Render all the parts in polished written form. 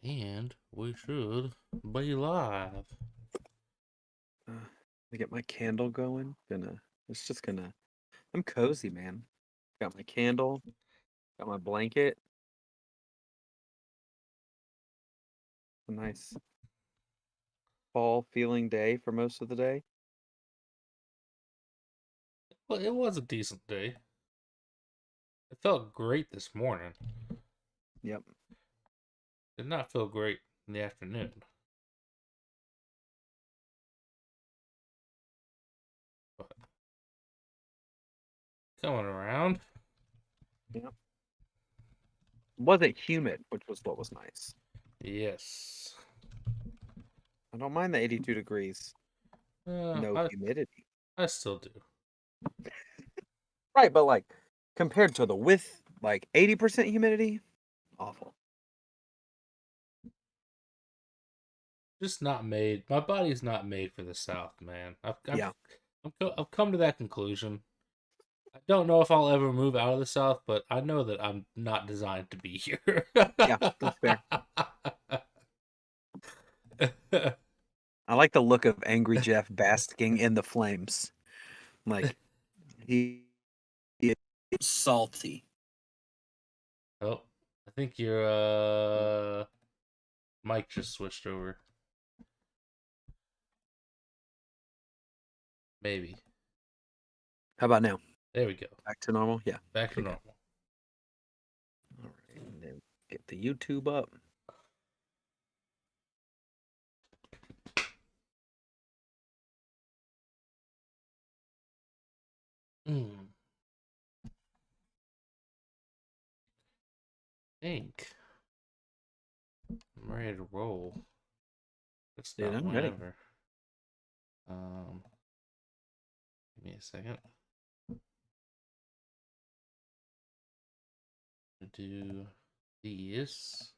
And we should be live. To get my candle going. I'm cozy, man. Got my candle, got my blanket. A nice fall feeling day for most of the day. Well, it was a decent day. It felt great this morning. Yep. Did not feel great in the afternoon. But coming around. Yep. Wasn't humid, which was what was nice. Yes. I don't mind the 82 degrees. No humidity. I still do. Right, but like compared to the with like 80% humidity, awful. Just not made. My body's not made for the South, man. Yeah. I've come to that conclusion. I don't know if I'll ever move out of the South, but I know that I'm not designed to be here. Yeah, that's fair. I like the look of angry Jeff basking in the flames. Like he is salty. Oh, I think your mic just switched over. Maybe. How about now? There we go. Back to normal? Yeah. Back to normal. All right, and then get the YouTube up. Think I'm ready to roll. It's Dude, not I'm ready. whenever. Give me a second. Do these.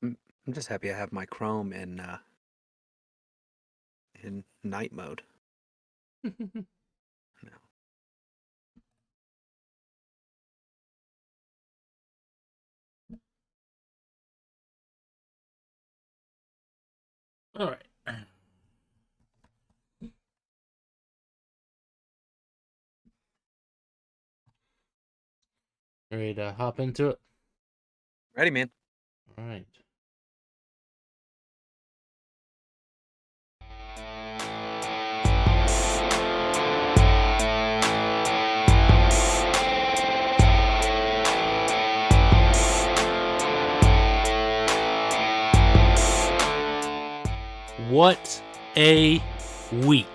I'm just happy I have my Chrome in night mode. No. All right. Ready to hop into it? Ready, man. All right. What a week.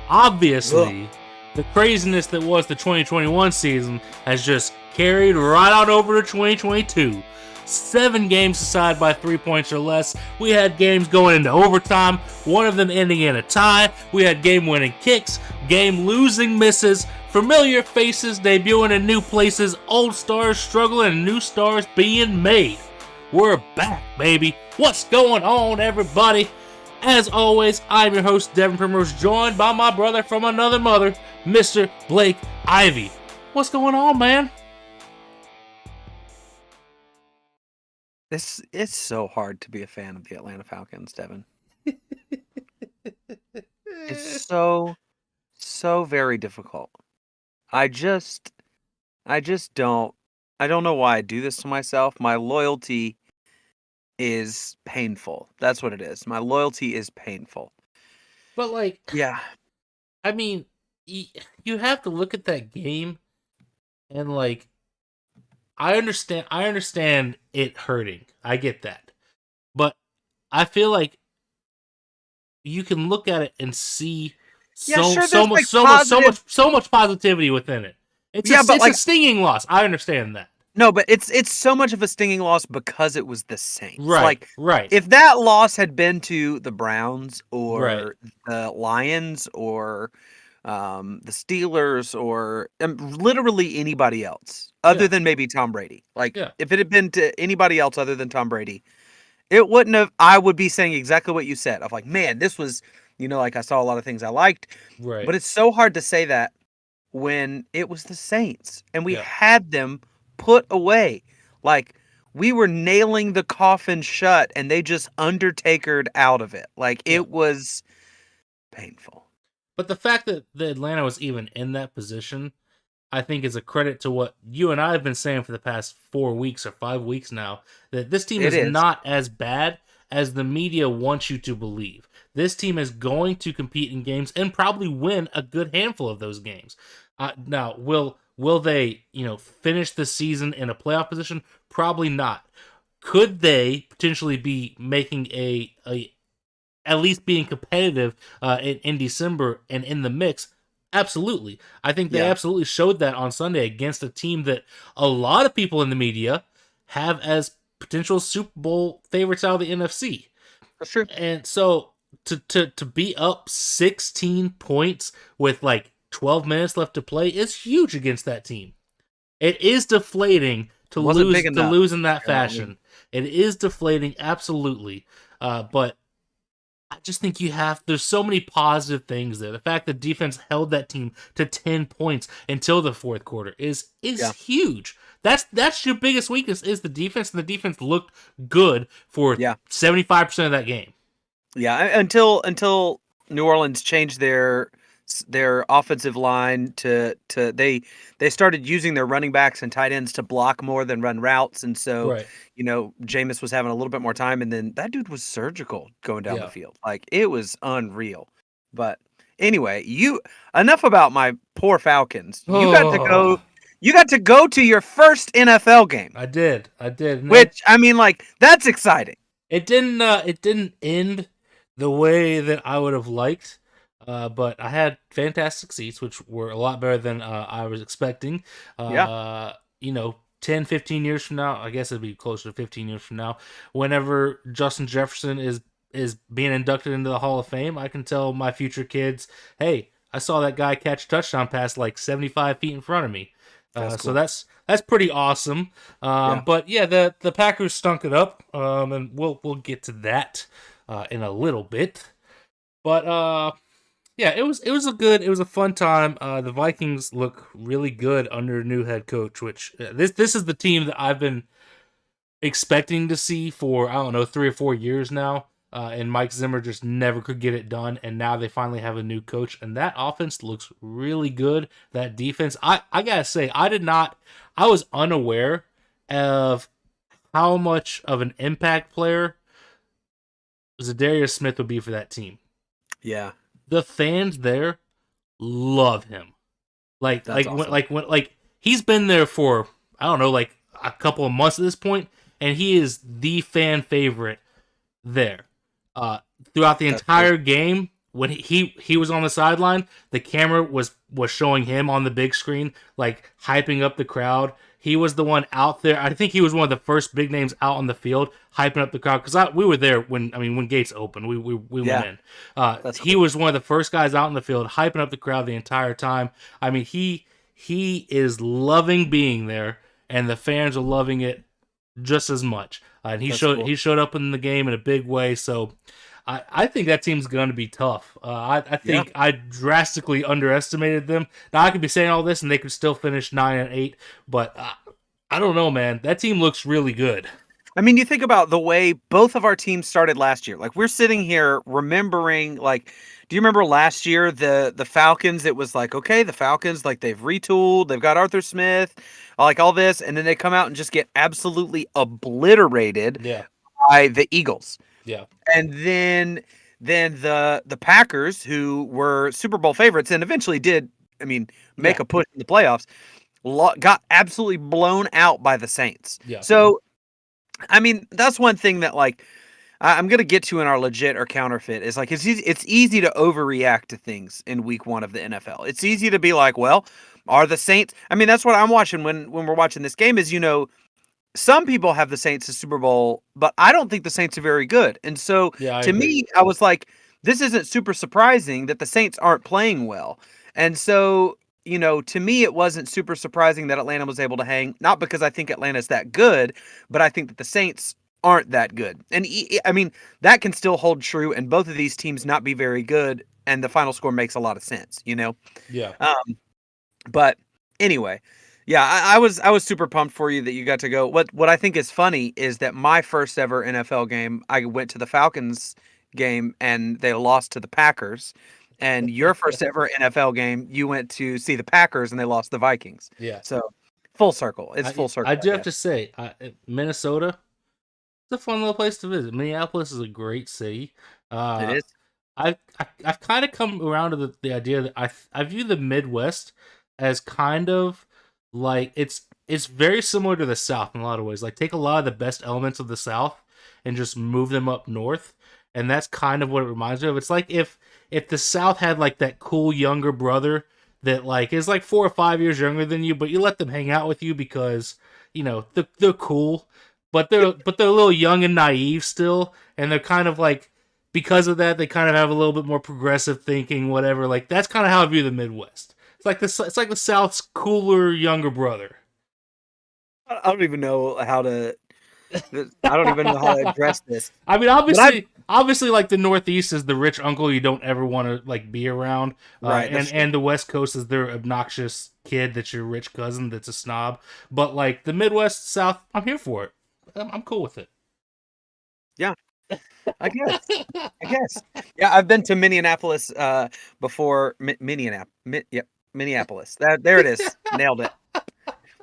Obviously, the craziness that was the 2021 season has just carried right on over to 2022. 7 games decided by 3 points or less. We had games going into overtime, one of them ending in a tie. We had game-winning kicks, game-losing misses, familiar faces debuting in new places, old stars struggling, and new stars being made. We're back, baby. What's going on, everybody? As always, I'm your host, Devin Primrose, joined by my brother from another mother, Mr. Blake Ivy. What's going on, man? It's so hard to be a fan of the Atlanta Falcons, Devin. It's so very difficult. I don't know why I do this to myself. My loyalty is painful. That's what it is. My loyalty is painful. But like, yeah, I mean, you have to look at that game and like, I understand it hurting. I get that. But I feel like you can look at it and see so much positivity within it. It's a stinging loss. I understand that. No, but it's so much of a stinging loss because it was the Saints. Right, right. If that loss had been to the Browns or the Lions or the Steelers or literally anybody else other than maybe Tom Brady. If it had been to anybody else other than Tom Brady, It wouldn't have. I would be saying exactly what you said. Of like, man, this was, like I saw a lot of things I liked, Right. but it's so hard to say that when it was the Saints and we Yeah. had them put away. Like we were nailing the coffin shut and they just Undertakered out of it. Like Yeah. it was painful. But the fact that the Atlanta was even in that position, I think is a credit to what you and I have been saying for the past 4 weeks or 5 weeks now, that this team It is is. not as bad as the media wants you to believe. This team is going to compete in games and probably win a good handful of those games. Now, will they, finish the season in a playoff position? Probably not. Could they potentially be making a at least being competitive in December and in the mix? Absolutely. I think they Yeah, absolutely showed that on Sunday against a team that a lot of people in the media have as potential Super Bowl favorites out of the NFC. that's true. And so to be up 16 points with like 12 minutes left to play is huge against that team. It is deflating to Wasn't lose big enough, in that apparently. fashion. It is deflating, absolutely. But I just think there's so many positive things there. The fact that defense held that team to 10 points until the fourth quarter is Yeah. huge. That's your biggest weakness is the defense, and the defense looked good for Yeah. 75% of that game. Yeah, until New Orleans changed their offensive line to they started using their running backs and tight ends to block more than run routes, and so Right. Jameis was having a little bit more time, and then that dude was surgical going down the Yeah. field, like it was unreal. But anyway, enough about my poor Falcons. Oh, You got to go to your first NFL game, I did. And which I mean, like that's exciting. it didn't end the way that I would have liked. But I had fantastic seats, which were a lot better than I was expecting. Yeah, 10, 15 years from now, I guess it'd be closer to 15 years from now, whenever Justin Jefferson is being inducted into the Hall of Fame, I can tell my future kids, hey, I saw that guy catch a touchdown pass like 75 feet in front of me. that's So cool. that's pretty awesome. Yeah. But yeah, the Packers stunk it up, and we'll get to that in a little bit. But yeah, it was a fun time. The Vikings look really good under a new head coach, which this is the team that I've been expecting to see for, I don't know, 3 or 4 years now. And Mike Zimmer just never could get it done, and now they finally have a new coach, and that offense looks really good. That defense, I gotta say, I was unaware of how much of an impact player Zadarius Smith would be for that team. Yeah. The fans there love him. That's awesome. When he's been there for, I don't know, like a couple of months at this point, and he is the fan favorite there. Throughout the That's cool. entire game, when he was on the sideline, the camera was showing him on the big screen, like hyping up the crowd. He was the one out there. I think he was one of the first big names out on the field, hyping up the crowd, because we were there when gates opened. We Yeah. went in. That's He cool. was one of the first guys out in the field, hyping up the crowd the entire time. I mean, he is loving being there, and the fans are loving it just as much. And That's cool. he showed up in the game in a big way. So I think that team's going to be tough. I think I drastically underestimated them. Now I could be saying all this, and they could still finish 9-8, but I don't know, man. That team looks really good. I mean, you think about the way both of our teams started last year. Like we're sitting here remembering, like, do you remember last year the Falcons? It was like, okay, the Falcons, like they've retooled, they've got Arthur Smith, like all this, and then they come out and just get absolutely obliterated Yeah, by the Eagles. yeah, And then the Packers, who were Super Bowl favorites and eventually did, I mean, make yeah, a push in the playoffs, got absolutely blown out by the Saints. yeah, So I mean, that's one thing that like I'm gonna get to in our legit or counterfeit is like it's easy to overreact to things in week 1 of the NFL. It's easy to be like, well, are the Saints? I mean, that's what I'm watching when we're watching this game. Is some people have the Saints as Super Bowl, but I don't think the Saints are very good. And so yeah. I to agree. me, I was like, this isn't super surprising that the Saints aren't playing well. And so, to me, it wasn't super surprising that Atlanta was able to hang, not because I think Atlanta's that good, but I think that the Saints aren't that good. And I mean, that can still hold true, and both of these teams not be very good, and the final score makes a lot of sense, you know? Yeah. But anyway, yeah, I was super pumped for you that you got to go. What I think is funny is that my first ever NFL game, I went to the Falcons game and they lost to the Packers. And your first ever NFL game, you went to see the Packers and they lost the Vikings. Yeah. So full circle. It's full circle. I do have to say, Minnesota, it's a fun little place to visit. Minneapolis is a great city. It is. I've kind of come around to the idea that I view the Midwest as kind of like it's very similar to the South in a lot of ways. Like take a lot of the best elements of the South and just move them up north, and that's kind of what it reminds me of. It's like if the South had like that cool younger brother that like is like 4 or 5 years younger than you, but you let them hang out with you because you know they're cool, but they're a little young and naive still, and they're kind of like because of that they kind of have a little bit more progressive thinking, whatever. Like that's kind of how I view the Midwest. It's like the South's cooler younger brother. I don't even know how to. I don't even know how to address this. I mean, obviously, like the Northeast is the rich uncle you don't ever want to like be around, Right, and the West Coast is their obnoxious kid that's your rich cousin that's a snob. But like the Midwest, South, I'm here for it. I'm cool with it. Yeah, I guess. Yeah, I've been to Minneapolis before. Minneapolis. There it is. Nailed it.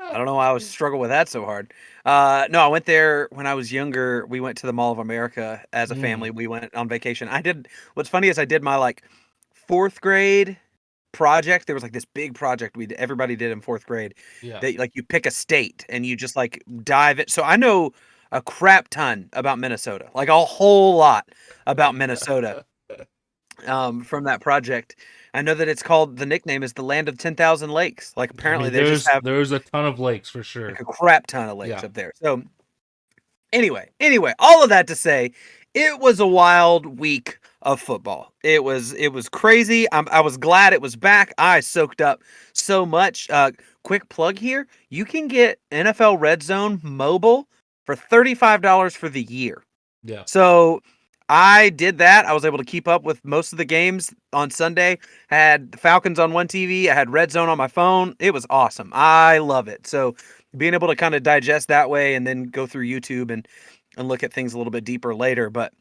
I don't know why I was struggling with that so hard. No, I went there when I was younger. We went to the Mall of America as a family. We went on vacation. What's funny is I did my like 4th grade project. There was like this big project everybody did in 4th grade. Yeah. That like you pick a state and you just like dive it. So I know a crap ton about Minnesota, like a whole lot about Minnesota from that project. I know that it's called, the nickname is the land of 10,000 lakes. Like apparently there's a ton of lakes for sure. Like a crap ton of lakes up there. So anyway, all of that to say, it was a wild week of football. It was crazy. I was glad it was back. I soaked up so much. Quick plug here. You can get NFL Red Zone mobile for $35 for the year. Yeah. So I did that. I was able to keep up with most of the games on Sunday. Had the Falcons on one TV. I had Red Zone on my phone. It was awesome. I love it. So being able to kind of digest that way and then go through YouTube and look at things a little bit deeper later. But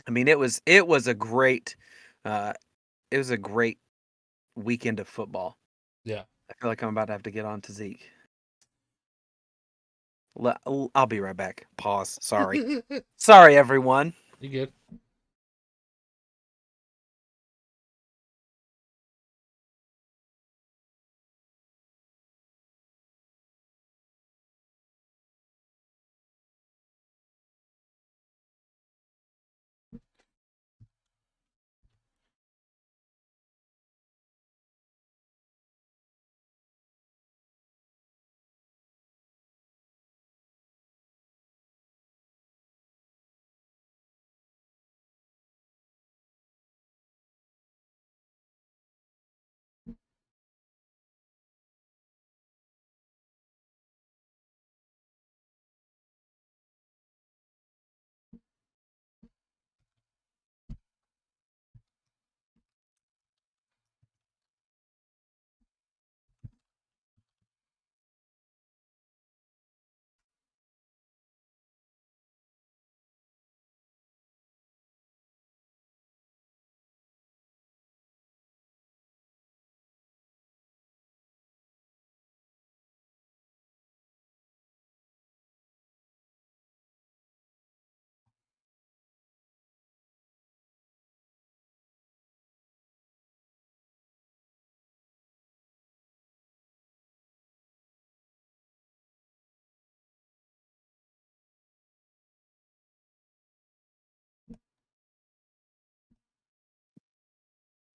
I mean, it was a great weekend of football. Yeah. I feel like I'm about to have to get on to Zeke. I'll be right back. Pause. Sorry. Sorry, everyone. You good?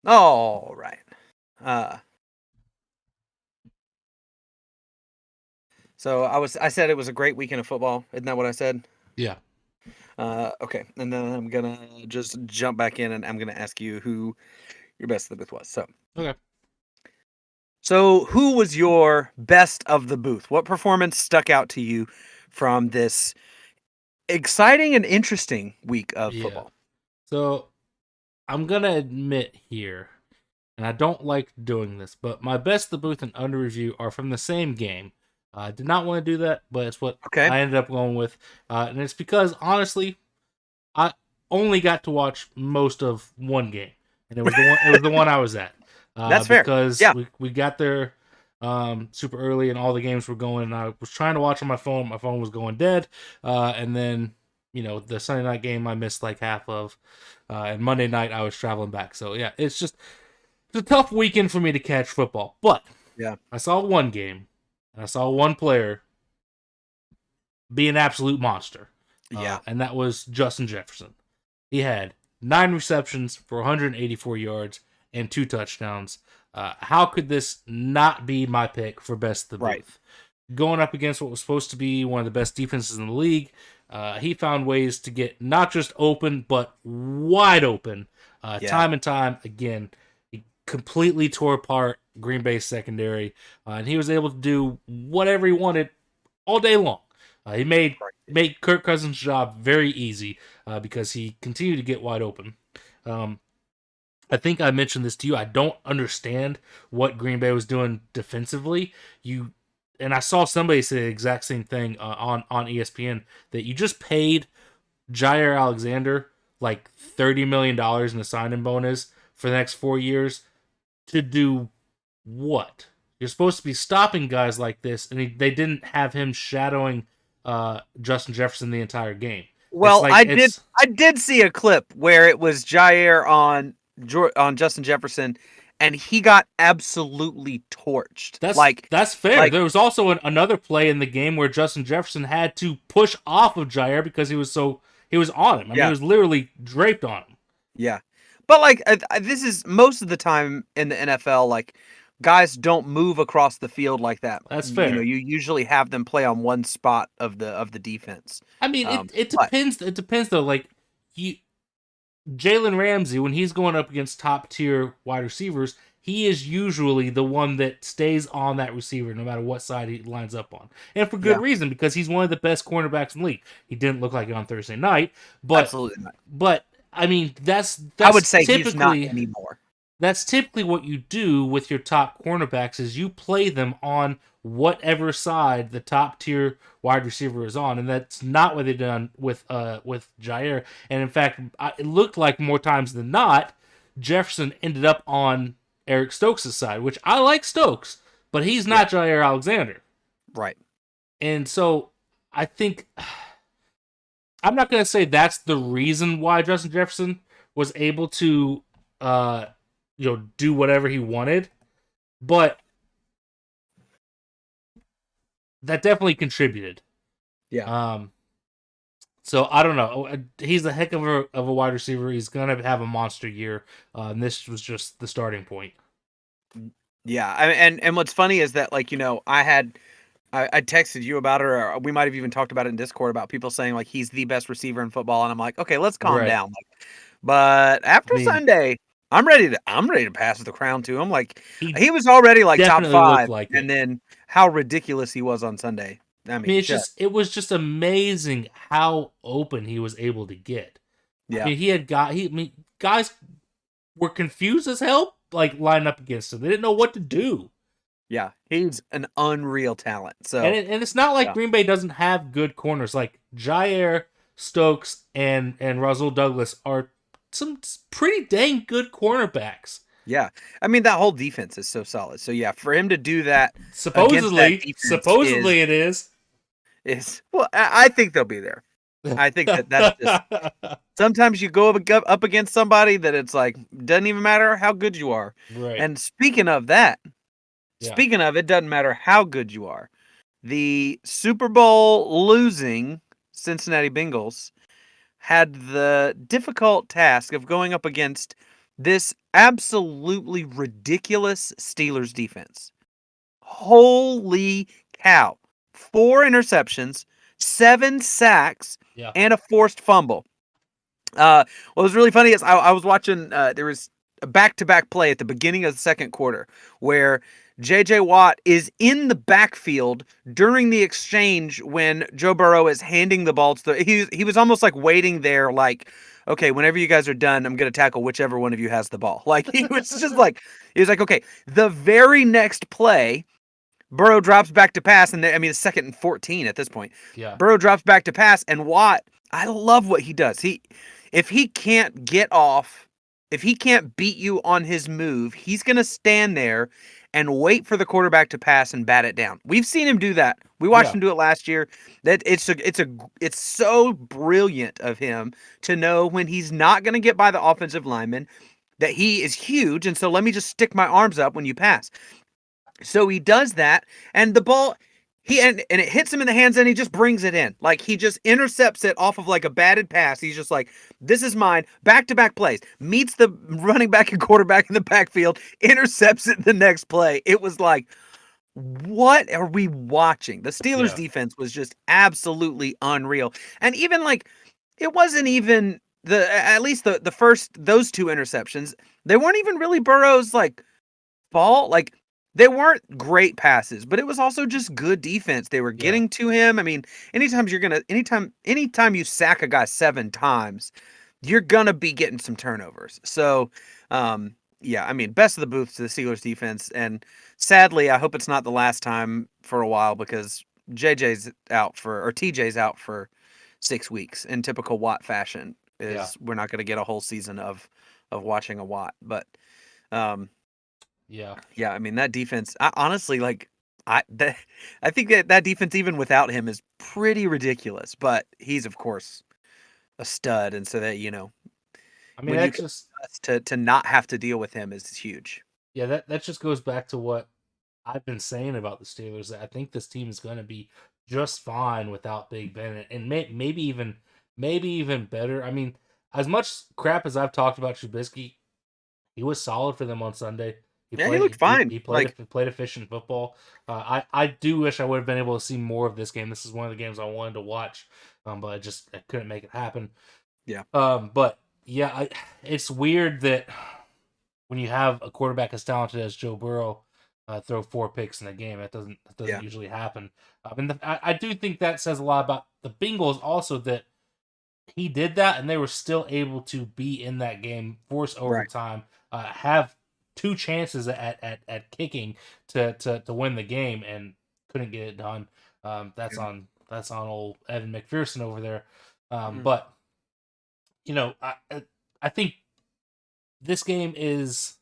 All right. So I said it was a great weekend of football. Isn't that what I said? Yeah. Okay. And then I'm gonna just jump back in and I'm gonna ask you who your best of the booth was. So Okay. So who was your best of the booth? What performance stuck out to you from this exciting and interesting week of Yeah. football. So I'm gonna admit here, and I don't like doing this, but my best, the booth, and under review are from the same game. I did not want to do that, but it's what Okay. I ended up going with, and it's because honestly, I only got to watch most of one game, and it was the one. It was the one I was at. That's fair. Because Yeah. we got there super early, and all the games were going. And I was trying to watch on my phone. My phone was going dead, and then the Sunday night game I missed like half of, and Monday night I was traveling back. So yeah, it's a tough weekend for me to catch football. But Yeah. I saw one game, and I saw one player be an absolute monster. Yeah. And that was Justin Jefferson. He had 9 receptions for 184 yards and 2 touchdowns. How could this not be my pick for best of the Right. booth? Going up against what was supposed to be one of the best defenses in the league, he found ways to get not just open, but wide open. Yeah. Time and time again, he completely tore apart Green Bay's secondary, and he was able to do whatever he wanted all day long. He made Kirk Cousins' job very easy because he continued to get wide open. I think I mentioned this to you. I don't understand what Green Bay was doing defensively. And I saw somebody say the exact same thing on ESPN, that you just paid Jair Alexander like $30 million in a signing bonus for the next 4 years to do what? You're supposed to be stopping guys like this, and they didn't have him shadowing Justin Jefferson the entire game. Well, I did see a clip where it was Jair on Justin Jefferson, and he got absolutely torched. That's fair. There was also another play in the game where Justin Jefferson had to push off of Jair because he was on him. I mean, he was literally draped on him. Yeah, but this is most of the time in the NFL, guys don't move across the field like that. That's fair. You usually have them play on one spot of the defense. I mean, it depends. It depends though. Jalen Ramsey, when he's going up against top tier wide receivers, he is usually the one that stays on that receiver no matter what side he lines up on, and for good reason, because he's one of the best cornerbacks in the league. He didn't look like it on Thursday night, but absolutely not. But I mean, that's I would say he's not anymore. That's typically what you do with your top cornerbacks, is you play them on whatever side the top tier wide receiver is on, and that's not what they've done with Jair. And in fact, it looked like more times than not, Jefferson ended up on Eric Stokes' side, which I like Stokes, but he's not Jair Alexander. Right. And so I think I'm not going to say that's the reason why Justin Jefferson was able to do whatever he wanted, but that definitely contributed. Yeah. So I don't know. He's a heck of a wide receiver. He's gonna have a monster year. And this was just the starting point. Yeah, and what's funny is that I texted you about it, or we might have even talked about it in Discord about people saying he's the best receiver in football, and I'm like, okay, let's calm down. But after Sunday, I'm ready to pass the crown to him. He was already top 5, and then how ridiculous he was on Sunday. I mean, it was just amazing how open he was able to get. Yeah, I mean, guys were confused as hell, lining up against him. They didn't know what to do. Yeah, he's an unreal talent. So and it's not like Green Bay doesn't have good corners. Jair, Stokes, and Rasul Douglas are some pretty dang good cornerbacks. Yeah, I mean that whole defense is so solid. So yeah, for him to do that, supposedly it is. Well, I think they'll be there. I think that's just sometimes you go up against somebody that it's doesn't even matter how good you are. Right. And speaking of that, speaking of it doesn't matter how good you are, the Super Bowl losing Cincinnati Bengals had the difficult task of going up against this absolutely ridiculous Steelers defense. Holy cow. 4 interceptions, 7 sacks, and a forced fumble. What was really funny is I was watching, there was a back-to-back play at the beginning of the second quarter where J.J. Watt is in the backfield during the exchange when Joe Burrow is handing the ball to he was almost like waiting there, like, okay, whenever you guys are done, I'm going to tackle whichever one of you has the ball. Like, he was just like, okay, the very next play, Burrow drops back to pass, and it's 2nd and 14 at this point. Yeah. Burrow drops back to pass, and Watt, I love what he does. If he can't get off, if he can't beat you on his move, he's going to stand there and wait for the quarterback to pass and bat it down. We've seen him do that. We watched him do it last year. That it's so brilliant of him to know when he's not going to get by the offensive lineman, that he is huge, and so let me just stick my arms up when you pass. So he does that, and the ball, and it hits him in the hands, and he just brings it in. Like, he just intercepts it off of like a batted pass. He's just like, this is mine. Back-to-back plays. Meets the running back and quarterback in the backfield, intercepts it the next play. It was like, what are we watching? The Steelers defense was just absolutely unreal. And even like, it wasn't even at least the first, those 2 interceptions, they weren't even really Burrow's like fault. Like, they weren't great passes, but it was also just good defense. They were getting to him. Anytime you sack a guy 7 times, you're gonna be getting some turnovers. So, best of the booth to the Steelers defense. And sadly, I hope it's not the last time for a while, because TJ's out for 6 weeks in typical Watt fashion. We're not gonna get a whole season of watching a Watt, but that defense, I honestly, like, I think that defense, even without him, is pretty ridiculous. But he's, of course, a stud, and so that, to not have to deal with him is huge. Yeah, that just goes back to what I've been saying about the Steelers. That I think this team is going to be just fine without Big Ben, and maybe even better. As much crap as I've talked about Trubisky, he was solid for them on Sunday. He looked fine. He played efficient football. I do wish I would have been able to see more of this game. This is one of the games I wanted to watch, but I couldn't make it happen. Yeah. It's weird that when you have a quarterback as talented as Joe Burrow throw 4 picks in a game, that doesn't usually happen. I do think that says a lot about the Bengals also, that he did that and they were still able to be in that game, force overtime, have 2 chances at kicking to win the game, and couldn't get it done. That's on old Evan McPherson over there. But I think this game is.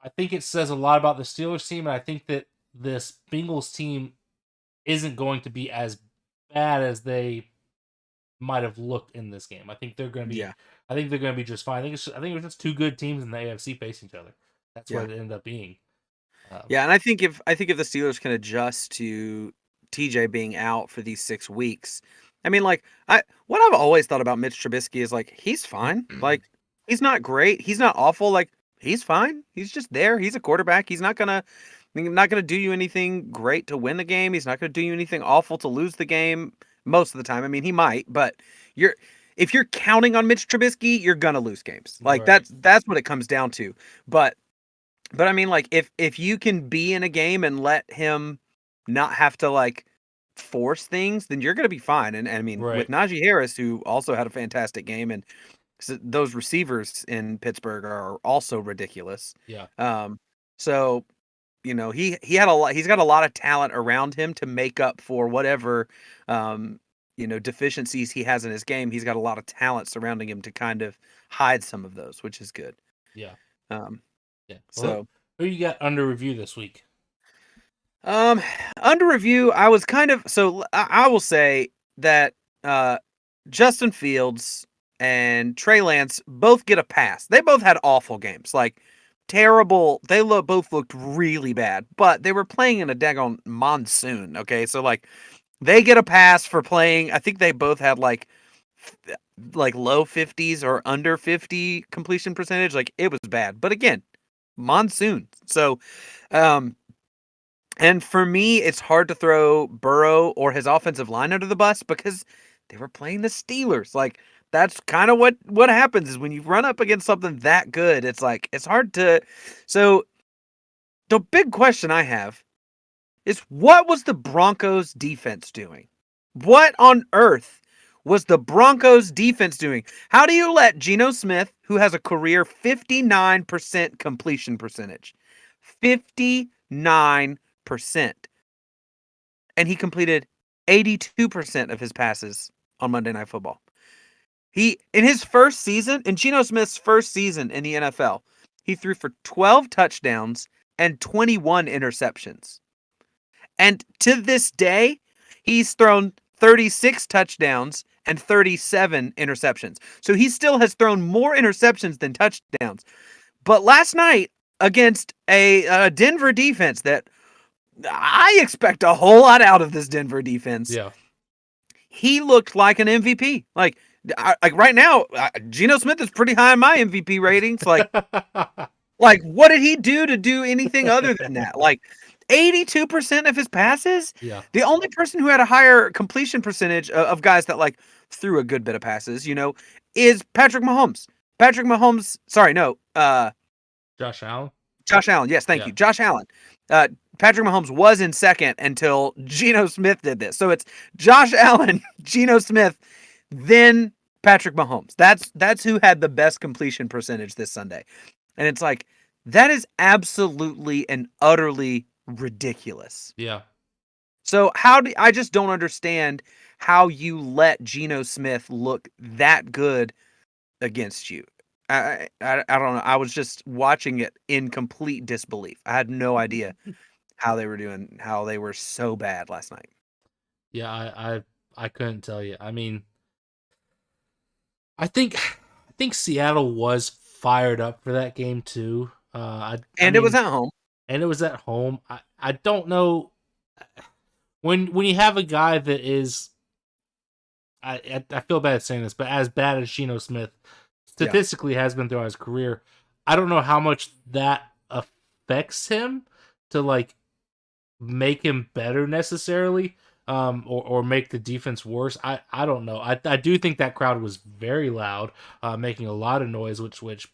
I think it says a lot about the Steelers team, and I think that this Bengals team isn't going to be as bad as they might have looked in this game. I think they're going to be. I think they're going to be just fine. I think it was just 2 good teams in the AFC facing each other. That's what it ended up being. And I think if the Steelers can adjust to TJ being out for these 6 weeks, what I've always thought about Mitch Trubisky is, like, he's fine. Like, he's not great. He's not awful. Like, he's fine. He's just there. He's a quarterback. He's not gonna do you anything great to win the game. He's not gonna do you anything awful to lose the game most of the time. He might, but if you're counting on Mitch Trubisky, you're gonna lose games. Like, that's what it comes down to. But if you can be in a game and let him not have to, like, force things, then you're gonna be fine. And with Najee Harris, who also had a fantastic game, and those receivers in Pittsburgh are also ridiculous. Yeah. So, he had a lot. He's got a lot of talent around him to make up for whatever, deficiencies he has in his game. He's got a lot of talent surrounding him to kind of hide some of those, which is good. Yeah. So, who you got under review this week? Under review, I was kind of, I will say that Justin Fields and Trey Lance both get a pass. They both had awful games, like terrible. They both looked really bad, but they were playing in a daggone monsoon. Okay, so, like, they get a pass for playing. I think they both had like low 50s or under 50 completion percentage. Like, it was bad, but again, monsoon. So, and for me, it's hard to throw Burrow or his offensive line under the bus because they were playing the Steelers. Like, That's kind of what happens is when you run up against something that good, it's like it's hard to. So the big question I have is what was the Broncos defense doing? What on earth was the Broncos defense doing? How do you let Geno Smith, who has a career 59% completion percentage, 59%, and he completed 82% of his passes on Monday Night Football? In his first season, in Geno Smith's first season in the NFL, he threw for 12 touchdowns and 21 interceptions. And to this day, he's thrown 36 touchdowns and 37 interceptions. So he still has thrown more interceptions than touchdowns. But last night, against a Denver defense that I expect a whole lot out of this Denver defense, he looked like an MVP. Like right now, Geno Smith is pretty high in my MVP ratings. Like what did he do anything other than that? Like 82% of his passes? Yeah. The only person who had a higher completion percentage of guys that like threw a good bit of passes, is Patrick Mahomes. Josh Allen? Josh Allen, yes, thank you. Josh Allen. Patrick Mahomes was in second until Geno Smith did this. So it's Josh Allen, Geno Smith, then Patrick Mahomes. That's who had the best completion percentage this Sunday. And it's like, that is absolutely and utterly ridiculous. Yeah. So I just don't understand how you let Geno Smith look that good against you. I don't know. I was just watching it in complete disbelief. I had no idea how they were so bad last night. Yeah, I couldn't tell you. I mean, I think Seattle was fired up for that game too. It was at home. And it was at home. I don't know when you have a guy that is I feel bad saying this, but as bad as Geno Smith statistically has been throughout his career, I don't know how much that affects him to like make him better necessarily, or make the defense worse. I don't know. I do think that crowd was very loud, making a lot of noise, which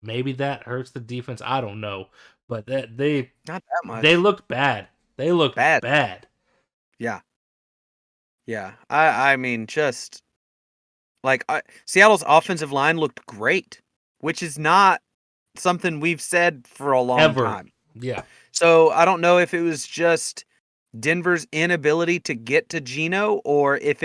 maybe that hurts the defense. I don't know, but they not that much. They looked bad. They looked bad. Yeah. Yeah. I mean, just like Seattle's offensive line looked great, which is not something we've said for a long time. Yeah. So I don't know if it was just Denver's inability to get to Geno, or if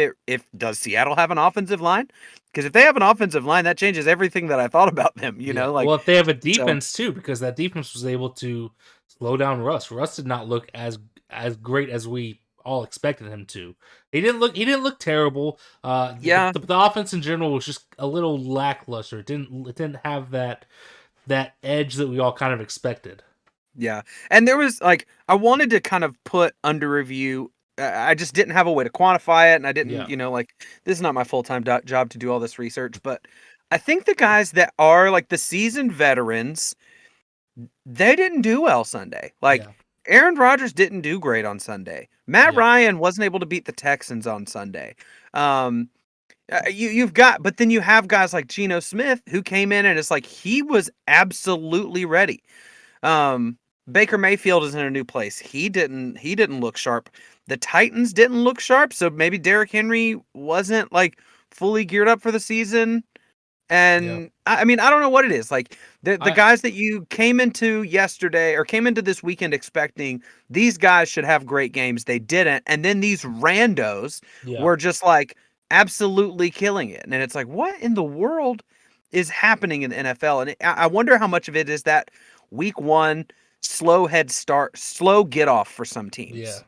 does Seattle have an offensive line? Because if they have an offensive line, that changes everything that I thought about them. You know, like, well, if they have a defense too, because that defense was able to slow down Russ. Russ did not look as great as we all expected him to. He didn't look terrible. The offense in general was just a little lackluster. It didn't have that edge that we all kind of expected. Yeah. And there was like, I wanted to kind of put under review. I just didn't have a way to quantify it. And I didn't, this is not my full-time job to do all this research, but I think the guys that are like the seasoned veterans, they didn't do well Sunday. Aaron Rodgers didn't do great on Sunday. Matt Ryan wasn't able to beat the Texans on Sunday. But then you have guys like Geno Smith who came in and it's like, he was absolutely ready. Baker Mayfield is in a new place. He didn't look sharp. The Titans didn't look sharp. So maybe Derrick Henry wasn't like fully geared up for the season. And I mean, I don't know what it is. Like the guys that you came into this weekend expecting these guys should have great games. They didn't. And then these randos were just like absolutely killing it. And it's like, what in the world is happening in the NFL? And I wonder how much of it is that week one slow head start, slow get off for some teams.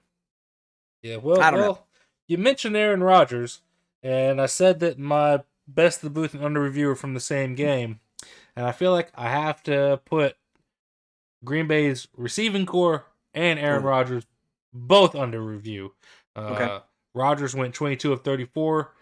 Yeah. Well, I don't know. You mentioned Aaron Rodgers, and I said that my best of the booth and under reviewer from the same game, and I feel like I have to put Green Bay's receiving core and Aaron Rodgers both under review. Rodgers went 22 of 34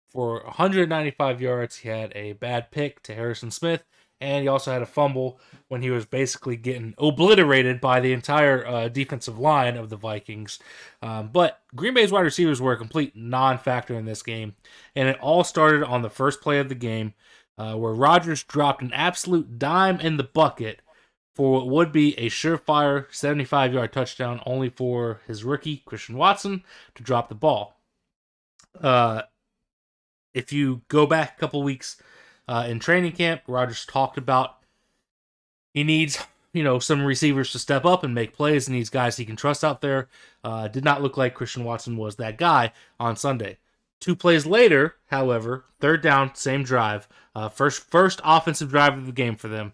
for 195 yards. He had a bad pick to Harrison Smith and he also had a fumble when he was basically getting obliterated by the entire defensive line of the Vikings. But Green Bay's wide receivers were a complete non-factor in this game, and it all started on the first play of the game, where Rodgers dropped an absolute dime in the bucket for what would be a surefire 75-yard touchdown, only for his rookie, Christian Watson, to drop the ball. If you go back a couple weeks in training camp, Rodgers talked about he needs, some receivers to step up and make plays, and these guys he can trust out there. Did not look like Christian Watson was that guy on Sunday. 2 plays later, however, third down, same drive, first offensive drive of the game for them.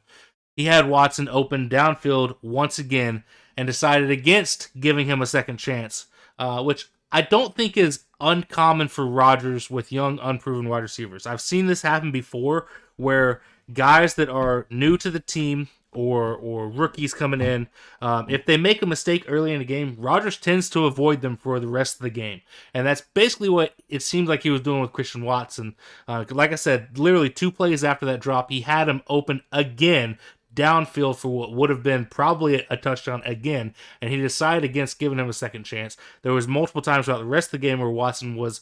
He had Watson open downfield once again and decided against giving him a second chance, which I don't think is uncommon for Rodgers with young, unproven wide receivers. I've seen this happen before where guys that are new to the team or rookies coming in, if they make a mistake early in the game, Rodgers tends to avoid them for the rest of the game. And that's basically what it seems like he was doing with Christian Watson. Like I said, literally 2 plays after that drop, he had him open again downfield for what would have been probably a touchdown again, and he decided against giving him a second chance. There was multiple times throughout the rest of the game where Watson was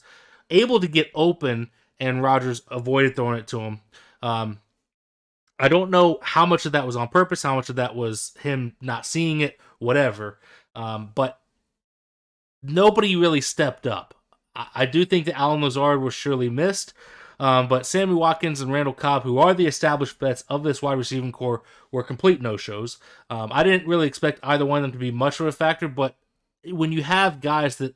able to get open and Rodgers avoided throwing it to him. I don't know how much of that was on purpose, how much of that was him not seeing it, whatever. But nobody really stepped up. I do think that Allen Lazard was surely missed, but Sammy Watkins and Randall Cobb, who are the established vets of this wide receiving core, were complete no-shows. I didn't really expect either one of them to be much of a factor, but when you have guys that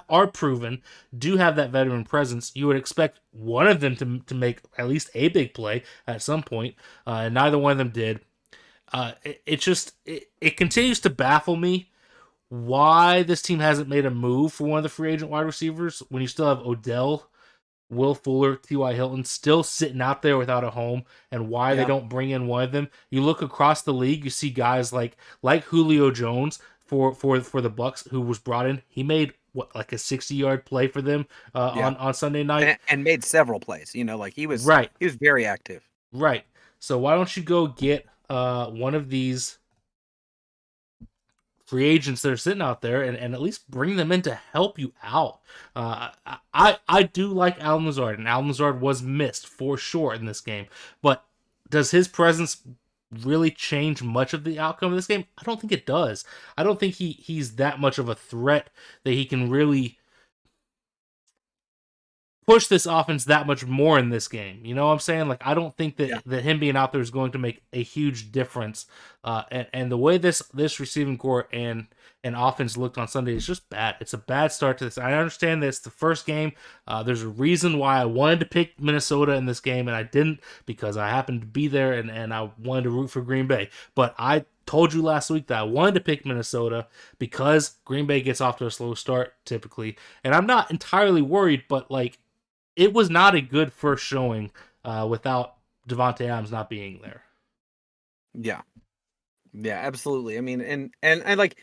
are proven, do have that veteran presence, you would expect one of them to make at least a big play at some point, and neither one of them did. It continues to baffle me why this team hasn't made a move for one of the free agent wide receivers when you still have Odell, Will Fuller, T.Y. Hilton still sitting out there without a home, and why they don't bring in one of them. You look across the league, you see guys like Julio Jones for the Bucs, who was brought in. He made like a 60-yard play for them on Sunday night, and made several plays. He was right. He was very active. Right. So why don't you go get one of these free agents that are sitting out there and at least bring them in to help you out? I do like Allen Lazard, and Allen Lazard was missed for sure in this game. But does his presence really change much of the outcome of this game? I don't think it does. I don't think he's that much of a threat that he can really push this offense that much more in this game. You know what I'm saying? Like, I don't think that him being out there is going to make a huge difference. And the way this receiving core and offense looked on Sunday is just bad. It's a bad start to this. I understand that it's the first game. There's a reason why I wanted to pick Minnesota in this game, and I didn't, because I happened to be there and I wanted to root for Green Bay. But I told you last week that I wanted to pick Minnesota because Green Bay gets off to a slow start typically. And I'm not entirely worried, but like, it was not a good first showing without Davante Adams not being there. Yeah, absolutely. I mean, and like,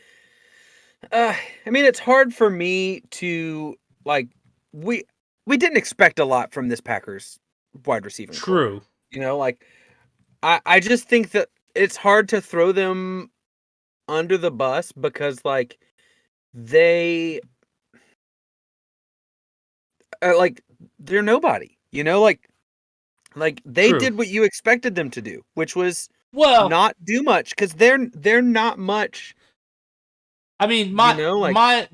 it's hard for me to like. We didn't expect a lot from this Packers wide receiver. True. Core. I just think that it's hard to throw them under the bus because like they they're nobody, like they True. did what you expected them to do, which was not do much because they're not much. I mean, my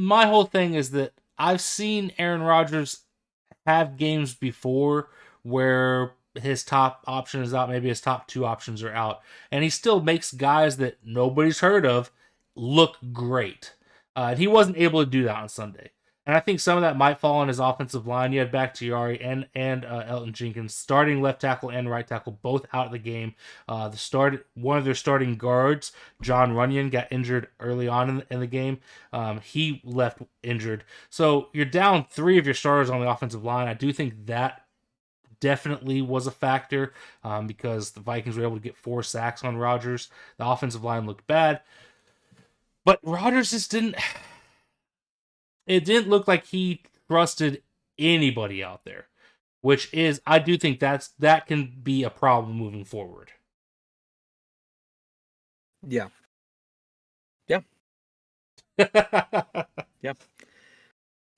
whole thing is that I've seen Aaron Rodgers have games before where his top option is out, maybe his top 2 options are out, and he still makes guys that nobody's heard of look great. And he wasn't able to do that on Sunday. And I think some of that might fall on his offensive line. You had Bakhtiari and Elton Jenkins, starting left tackle and right tackle, both out of the game. One of their starting guards, John Runyon, got injured early on in the game. He left injured. So you're down 3 of your starters on the offensive line. I do think that definitely was a factor because the Vikings were able to get 4 sacks on Rodgers. The offensive line looked bad. But Rodgers just didn't... It didn't look like he trusted anybody out there, which is I do think that can be a problem moving forward. Yeah. Yep.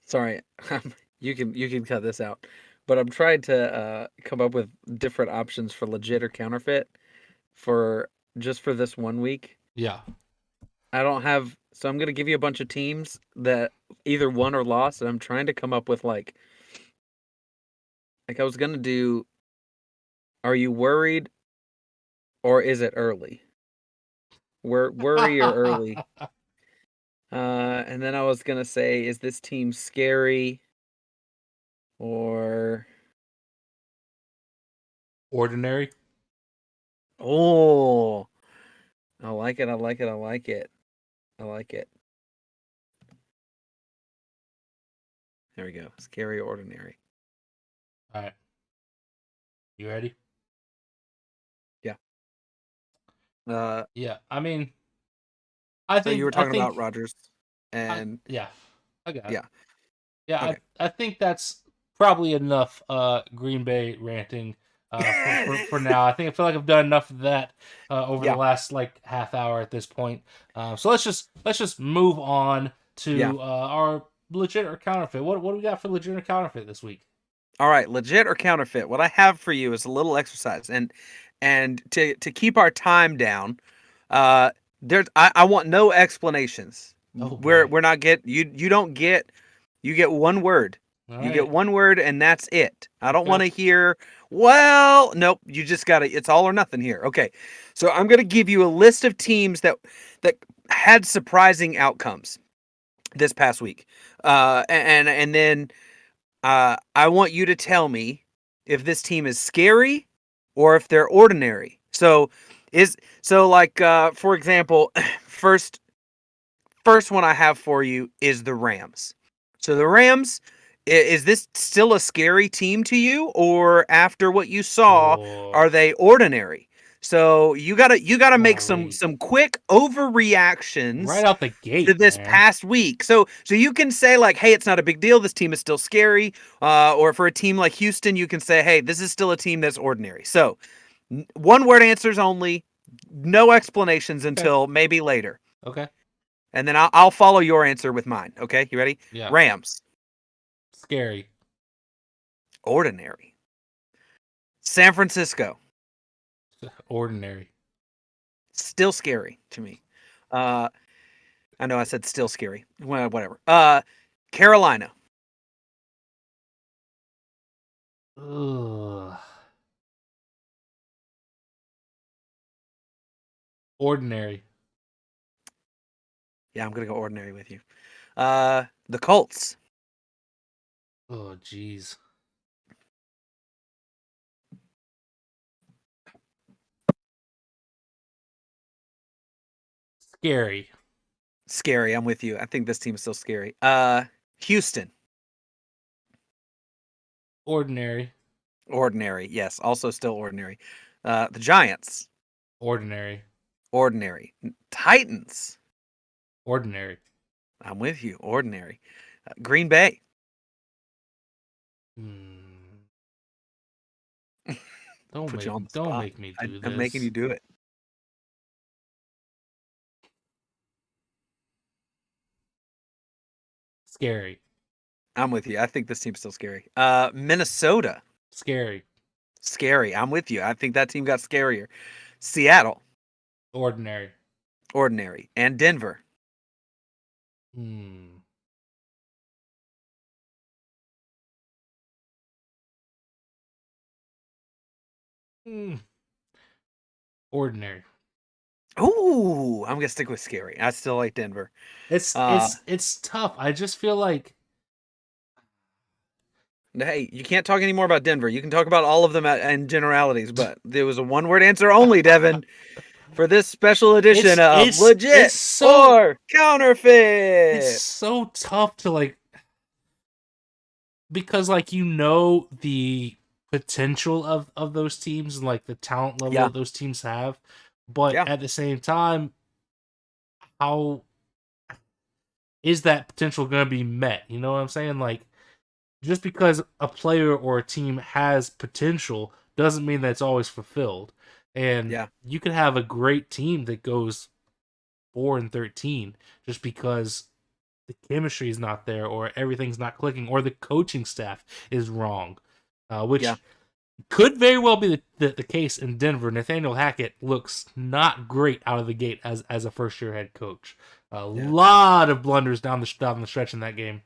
Sorry, you can cut this out, but I'm trying to come up with different options for legit or counterfeit for just for this 1 week. Yeah. I don't have, so I'm gonna give you a bunch of teams that either won or lost, and I'm trying to come up with like I was gonna do. Are you worried or is it early? Worry or early? And then I was gonna say, is this team scary or Ordinary. oh, I like it. I like it. I like it. I like it. There we go. Scary or ordinary. All right. You ready? Yeah. Yeah. I mean, I So think you were talking I think about Rodgers, and yeah, I got it. yeah. Yeah, Okay. I think that's probably enough Green Bay ranting for now. I feel like I've done enough of that over the Yeah. last like half hour at this point. So let's just move on to Yeah. our legit or counterfeit. What do we got for legit or counterfeit this week? All right, legit or counterfeit. What I have for you is a little exercise, and to keep our time down, there's I want no explanations. Oh, We're boy. we're not get you don't get you get one word. All You get right. one word and that's it. I don't Okay. want to hear, well, nope, you just got to it's all or nothing here. Okay. So I'm going to give you a list of teams that had surprising outcomes this past week. And then I want you to tell me if this team is scary or if they're ordinary. So for example, first one I have for you is the Rams. So the Rams, is this still a scary team to you, or after what you saw, Oh, are they ordinary? So you gotta make some golly. quick overreactions Right out the to gate, this man. past week. So you can say like, hey, it's not a big deal. This team is still scary. Or for a team like Houston, you can say, hey, this is still a team that's ordinary. So one word answers only, no explanations Okay. until maybe later. Okay. And then I'll follow your answer with mine. Okay, you ready? Yeah. Rams, Scary. ordinary. San Francisco, Ordinary. still scary to me. I know I said still scary. Well, whatever. Carolina, Ugh. Ordinary. yeah, I'm gonna go ordinary with you. The Colts, Oh, jeez. Scary. scary. I'm with you. I think this team is still scary. Houston, Ordinary. ordinary. Yes, also still ordinary. The Giants, Ordinary. ordinary. Titans, Ordinary. I'm with you. Ordinary. Green Bay, Hmm. put you on the Don't spot. make me do I'm making this. you do it. Scary. I'm with you. I think this team's still scary. Minnesota, Scary. scary. I'm with you. I think that team got scarier. Seattle, Ordinary. ordinary. And Denver, Hmm. Hmm. Ordinary. ooh, I'm gonna stick with scary. I still like Denver. Uh, It's tough. I just feel like hey, you can't talk anymore about Denver. You can talk about all of them in generalities, but there was a one-word answer only, Devin, for this special edition of it's legit or counterfeit. so tough to like because like the potential of those teams and like the talent level Yeah, that those teams have, but yeah, at the same time, how is that potential going to be met? You know what I'm saying? Like just because a player or a team has potential doesn't mean that it's always fulfilled. And Yeah. you could have a great team that goes 4-13 just because the chemistry is not there, or everything's not clicking, or the coaching staff is wrong, Yeah. which could very well be the case in Denver. Nathaniel Hackett looks not great out of the gate as a first year head coach. A Yeah. lot of blunders down the stretch in that game.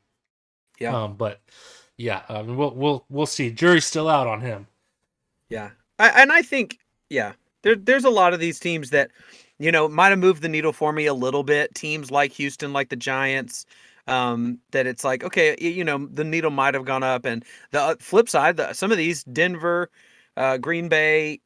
Yeah. But yeah, I mean, we'll see. Jury's still out on him. Yeah. And I think, yeah, there's a lot of these teams that, might have moved the needle for me a little bit. Teams like Houston, like the Giants, that it's like, okay, the needle might have gone up. And the flip side, some of these, Denver, Green Bay,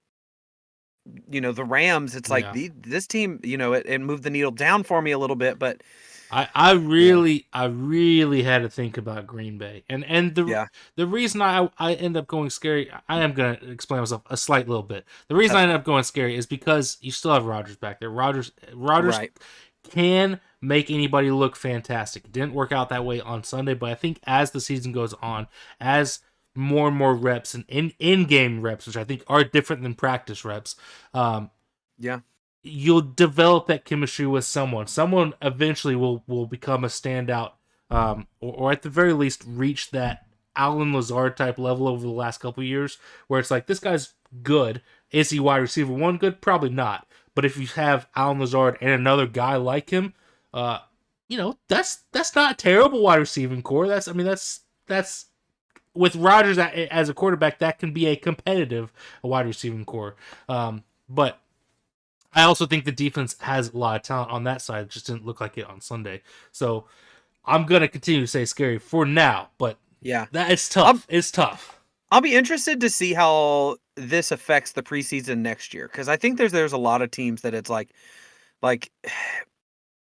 the Rams, it's like Yeah. this team, it moved the needle down for me a little bit, but I yeah, really had to think about Green Bay, and yeah, the reason I end up going scary, I am gonna explain myself a slight little bit. The reason I that's end fine. up going scary is because you still have Rodgers back there. Rodgers Right. can make anybody look fantastic. It didn't work out that way on Sunday, but I think as the season goes on, as more and more reps and in game reps, which I think are different than practice reps, um, Yeah. you'll develop that chemistry with someone. Someone eventually will become a standout, or at the very least reach that Alan Lazard type level over the last couple of years, where it's like, this guy's good. Is he wide receiver one good? Probably not. But if you have Alan Lazard and another guy like him, uh, that's not a terrible wide receiving core. That's with Rodgers as a quarterback, that can be a competitive wide receiving core. But I also think the defense has a lot of talent on that side. It just didn't look like it on Sunday. So I'm gonna continue to say scary for now, but Yeah. that it's I'll tough. It's tough. I'll be interested to see how this affects the preseason next year, because I think there's a lot of teams that it's like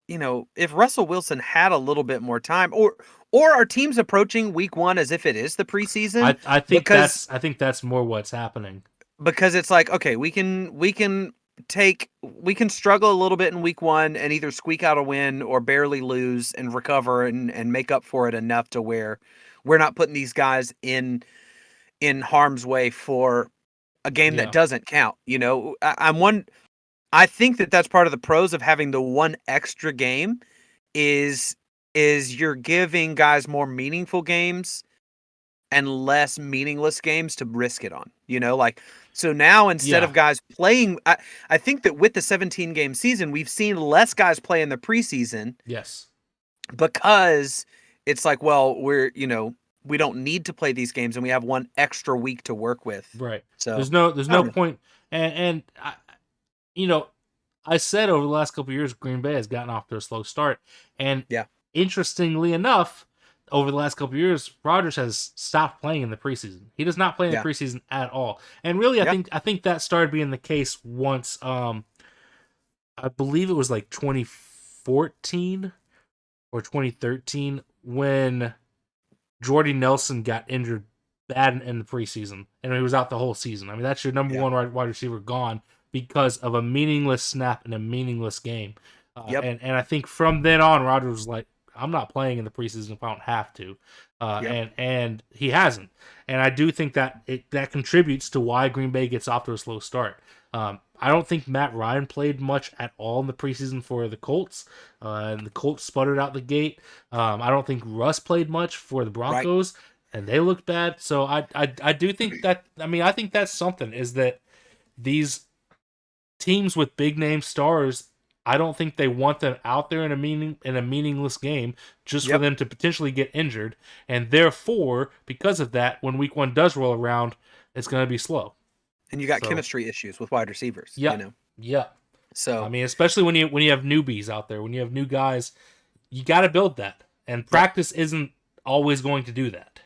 if Russell Wilson had a little bit more time, or are teams approaching week one as if it is the preseason, I think because that's more what's happening. it's like, okay, we can struggle a little bit in week one and either squeak out a win or barely lose and recover and make up for it enough to where we're not putting these guys in harm's way for a game that Yeah. doesn't count. I think that that's part of the pros of having the one extra game is you're giving guys more meaningful games and less meaningless games to risk it on. So now instead Yeah. of guys playing, I think that with the 17 game season, we've seen less guys play in the preseason Yes. because it's like, well, we don't need to play these games and we have one extra week to work with. Right. So There's I no don't know. point. And you know, I said over the last couple of years, Green Bay has gotten off to a slow start, and Yeah. interestingly enough, over the last couple of years, Rodgers has stopped playing in the preseason. He does not play in the Yeah. preseason at all. And really, Yeah. I think that started being the case once. I believe it was like 2014 or 2013 when Jordy Nelson got injured bad in the preseason, and he was out the whole season. I mean, that's your number Yeah. one wide receiver gone because of a meaningless snap in a meaningless game. Yep. And I think from then on, Rodgers was like, I'm not playing in the preseason if I don't have to. Yep. And he hasn't. And I do think that that contributes to why Green Bay gets off to a slow start. I don't think Matt Ryan played much at all in the preseason for the Colts, and the Colts sputtered out the gate. I don't think Russ played much for the Right. Broncos, and they looked bad. So I do think that, I mean, I think that's something, is that these teams with big name stars, I don't think they want them out there in a meaningless game just for Yep. them to potentially get injured, and therefore, because of that, when week one does roll around, it's going to be slow. And you got So chemistry issues with wide receivers, yeah, yeah. I So, mean, especially when you have newbies out there, when you have new guys, you got to build that, and yep. practice isn't always going to do that.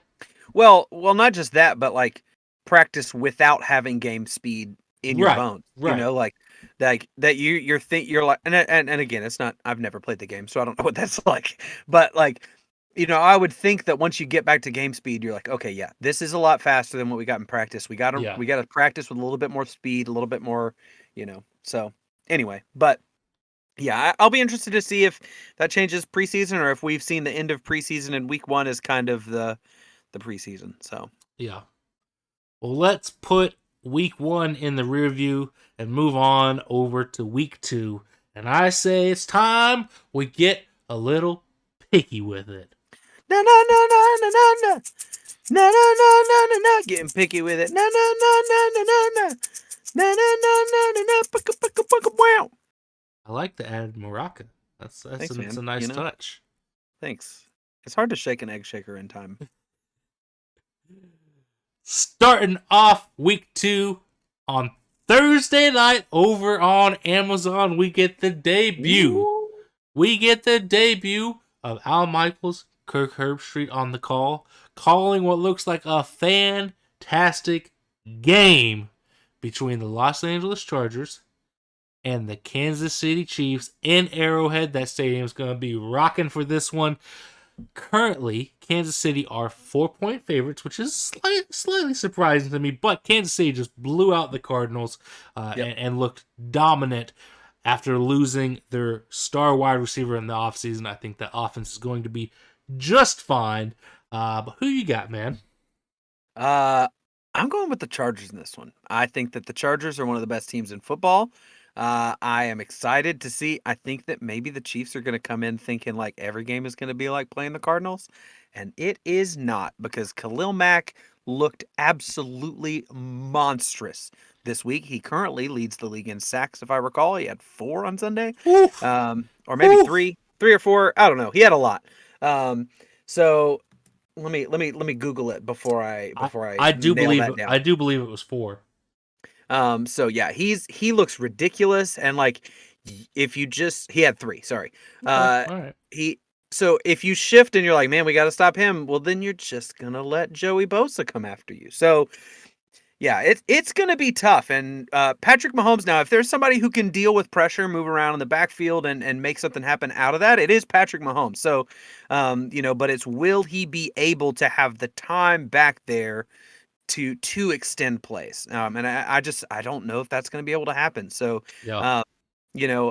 Well, not just that, but like practice without having game speed in your Right, bones. right. Like that you're like, and again, it's not. I've never played the game, so I don't know what that's like. But like, I would think that once you get back to game speed, you're like, okay, yeah, this is a lot faster than what we got in practice. We got to Yeah. practice with a little bit more speed, a little bit more, So anyway, but yeah, I'll be interested to see if that changes preseason or if we've seen the end of preseason and week one is kind of the the preseason. So Yeah. Well, let's put week 1 in the rear view and move on over to week 2. And I say it's time we get a little picky with it. no, no, no, no, no, no, no. No, no, no, no, no, no. Getting picky with it. No, no, no, no, no, no, no. No, no, no, no, no, no. Wow. I like the added maraca. That's Thanks, a man. nice touch. Thanks. It's hard to shake an egg shaker in time. Starting off week 2 on Thursday night over on Amazon, we get the debut. Ooh. We get the debut of Al Michaels, Kirk Herbstreit on the call, calling what looks like a fantastic game between the Los Angeles Chargers and the Kansas City Chiefs in Arrowhead. That stadium is going to be rocking for this one. Currently, Kansas City are 4-point favorites, which is slightly surprising to me, but Kansas City just blew out the Cardinals and looked dominant after losing their star wide receiver in the offseason. I think that offense is going to be just fine. But who you got, man? I'm going with the Chargers in this one. I think that the Chargers are one of the best teams in football. I am excited to see. I think that maybe the Chiefs are going to come in thinking like every game is going to be like playing the Cardinals, and it is not, because Khalil Mack looked absolutely monstrous this week. He currently leads the league in sacks, if I recall. He had 4 on Sunday, or maybe three or 4. I don't know. He had a lot. So let me Google it before I do nail believe that down. I do believe it was 4. So yeah, he looks ridiculous, and like if you just he had 3, sorry. All right. So if you shift and you're like, man, we got to stop him, well then you're just gonna let Joey Bosa come after you. So yeah, it's gonna be tough. And Patrick Mahomes, now if there's somebody who can deal with pressure, move around in the backfield and make something happen out of that, it is Patrick Mahomes. So but it's, will he be able to have the time back there to extend plays? And I don't know if that's going to be able to happen. So, Yeah.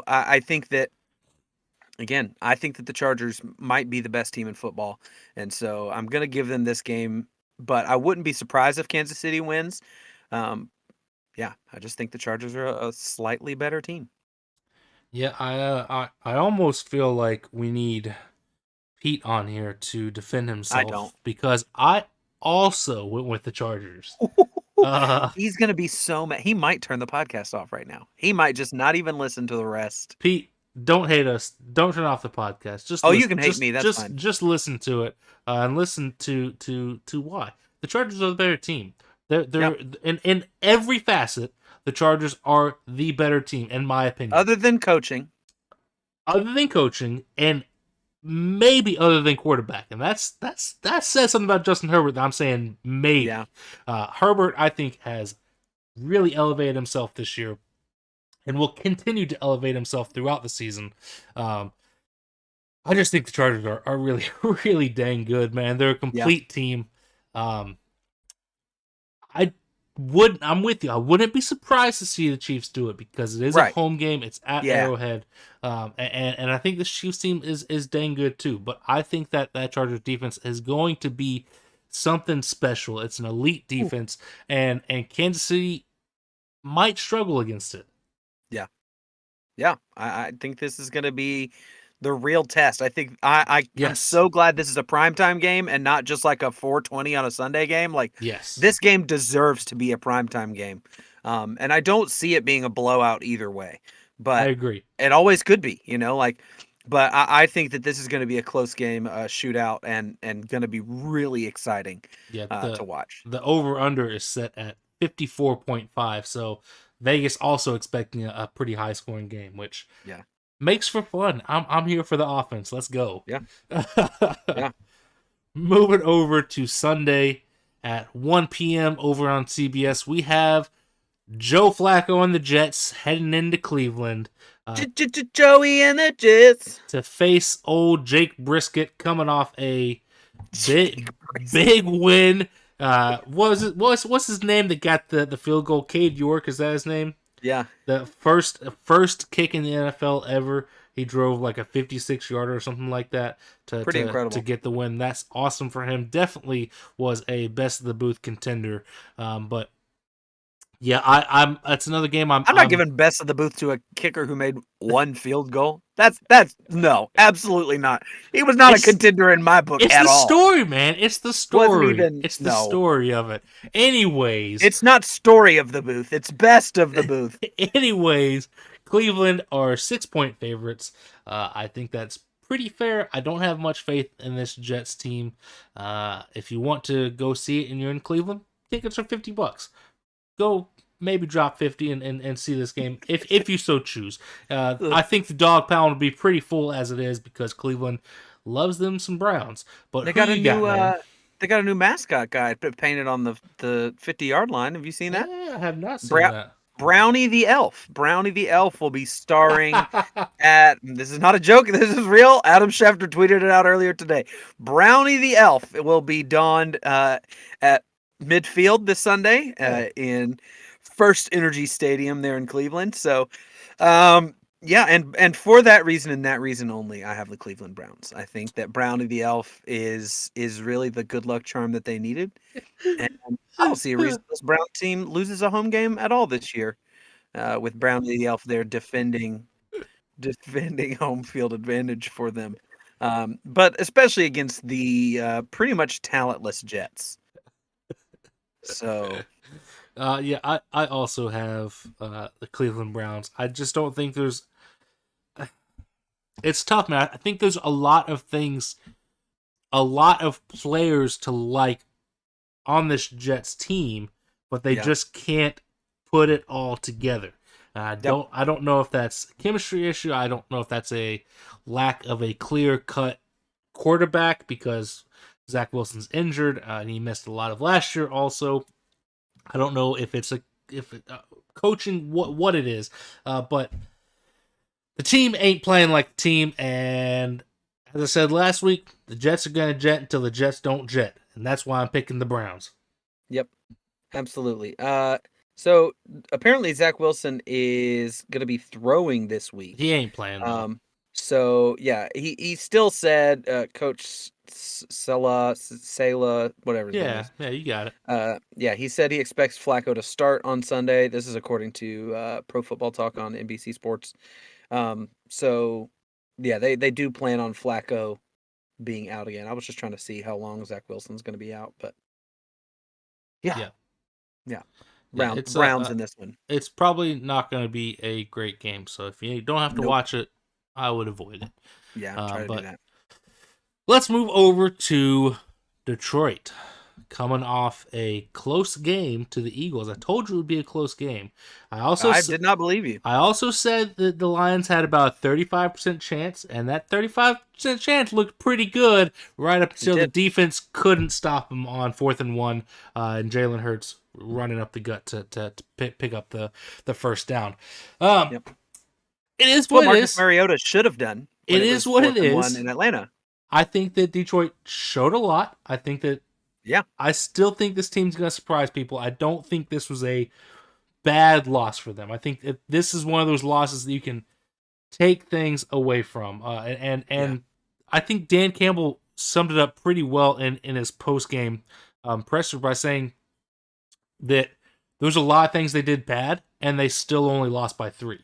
I think that, again, I think that the Chargers might be the best team in football. And so I'm going to give them this game, but I wouldn't be surprised if Kansas City wins. I just think the Chargers are a slightly better team. Yeah, I almost feel like we need Pete on here to defend himself. I don't. Because I also went with the Chargers. He's going to be so mad. He might turn the podcast off right now. He might just not even listen to the rest. Pete, don't hate us. Don't turn off the podcast. Just you can hate me. That's fine. Just listen to it and listen to why the Chargers are the better team. They're in every facet. The Chargers are the better team, in my opinion. Other than coaching, and maybe other than quarterback, and that says something about Justin Herbert that I'm saying maybe. Yeah. Herbert, I think, has really elevated himself this year, and will continue to elevate himself throughout the season. I just think the Chargers are really, really dang good, man. They're a complete team. I'm with you. I wouldn't be surprised to see the Chiefs do it, because it is a home game. It's at Arrowhead. And I think the Chiefs team is dang good too. But I think that Chargers defense is going to be something special. It's an elite defense. And Kansas City might struggle against it. Yeah. I think this is going to be the real test. I think I'm so glad this is a primetime game and not just like a 4:20 on a Sunday game. Like, this game deserves to be a primetime game. And I don't see it being a blowout either way. But I agree. It always could be, but I think that this is going to be a close game, shootout, and going to be really exciting to watch. The over-under is set at 54.5, so Vegas also expecting a pretty high-scoring game, which makes for fun. I'm here for the offense. Let's go. Yeah. Moving over to Sunday at 1 p.m. over on CBS, we have Joe Flacco and the Jets heading into Cleveland. Joey and the Jets to face old Jake Brisket, coming off a big win. What's his name that got the field goal? Cade York, is that his name? Yeah. The first kick in the NFL ever He drove like a 56-yarder or something like that Pretty incredible. to get the win. That's awesome for him. Definitely was a best of the booth contender. But yeah, I'm. That's another game. I'm not giving best of the booth to a kicker who made one field goal. That's no, absolutely not. He was not a contender in my book at all. It's the story, man. It's the story. It's the no. story of it. Anyways, it's not story of the booth. It's best of the booth. Anyways, Cleveland are 6-point favorites. I think that's pretty fair. I don't have much faith in this Jets team. If you want to go see it and you're in Cleveland, tickets are $50. Go maybe drop 50 and see this game if you so choose. I think the dog pound will be pretty full as it is because Cleveland loves them some Browns. But they got a new mascot guy painted on the 50-yard line. Have you seen that? Yeah, I have not seen that. Brownie the Elf. Brownie the Elf will be starring at, this is not a joke, this is real. Adam Schefter tweeted it out earlier today. Brownie the Elf will be donned at midfield this Sunday in First Energy Stadium there in Cleveland. So, yeah, and for that reason and that reason only, I have the Cleveland Browns. I think that Brownie the Elf is really the good luck charm that they needed. And I don't see a reason this Brown team loses a home game at all this year with Brownie the Elf there defending home field advantage for them. But especially against the pretty much talentless Jets. So... yeah, I also have the Cleveland Browns. I just don't think there's... It's tough, man. I think there's a lot of things, a lot of players to like on this Jets team, but they just can't put it all together. I don't know if that's a chemistry issue. I don't know if that's a lack of a clear-cut quarterback because Zach Wilson's injured and he missed a lot of last year also. I don't know if it's coaching, what it is, but the team ain't playing like a team. And as I said last week, the Jets are going to jet until the Jets don't jet, and that's why I'm picking the Browns. Yep, absolutely. So apparently Zach Wilson is going to be throwing this week. He ain't playing. So yeah, he still said, Coach Sala, whatever his name is. Yeah, you got it. Yeah, he said he expects Flacco to start on Sunday. This is according to Pro Football Talk on NBC Sports. So yeah, they do plan on Flacco being out again. I was just trying to see how long Zach Wilson's going to be out, but yeah. Browns in this one. It's probably not going to be a great game, so if you don't have to watch it, I would avoid it. Yeah, try to do that. Let's move over to Detroit, coming off a close game to the Eagles. I told you it would be a close game. I did not believe you. I also said that the Lions had about a 35% chance, and that 35% chance looked pretty good right up until the defense couldn't stop them on 4th and 1, and Jalen Hurts running up the gut to pick up the first down. It is what Marcus it is. Mariota should have done. It is what it is. In Atlanta. I think that Detroit showed a lot. I think that I still think this team's going to surprise people. I don't think this was a bad loss for them. I think that this is one of those losses that you can take things away from. And I think Dan Campbell summed it up pretty well in his post-game presser by saying that there's a lot of things they did bad, and they still only lost by 3.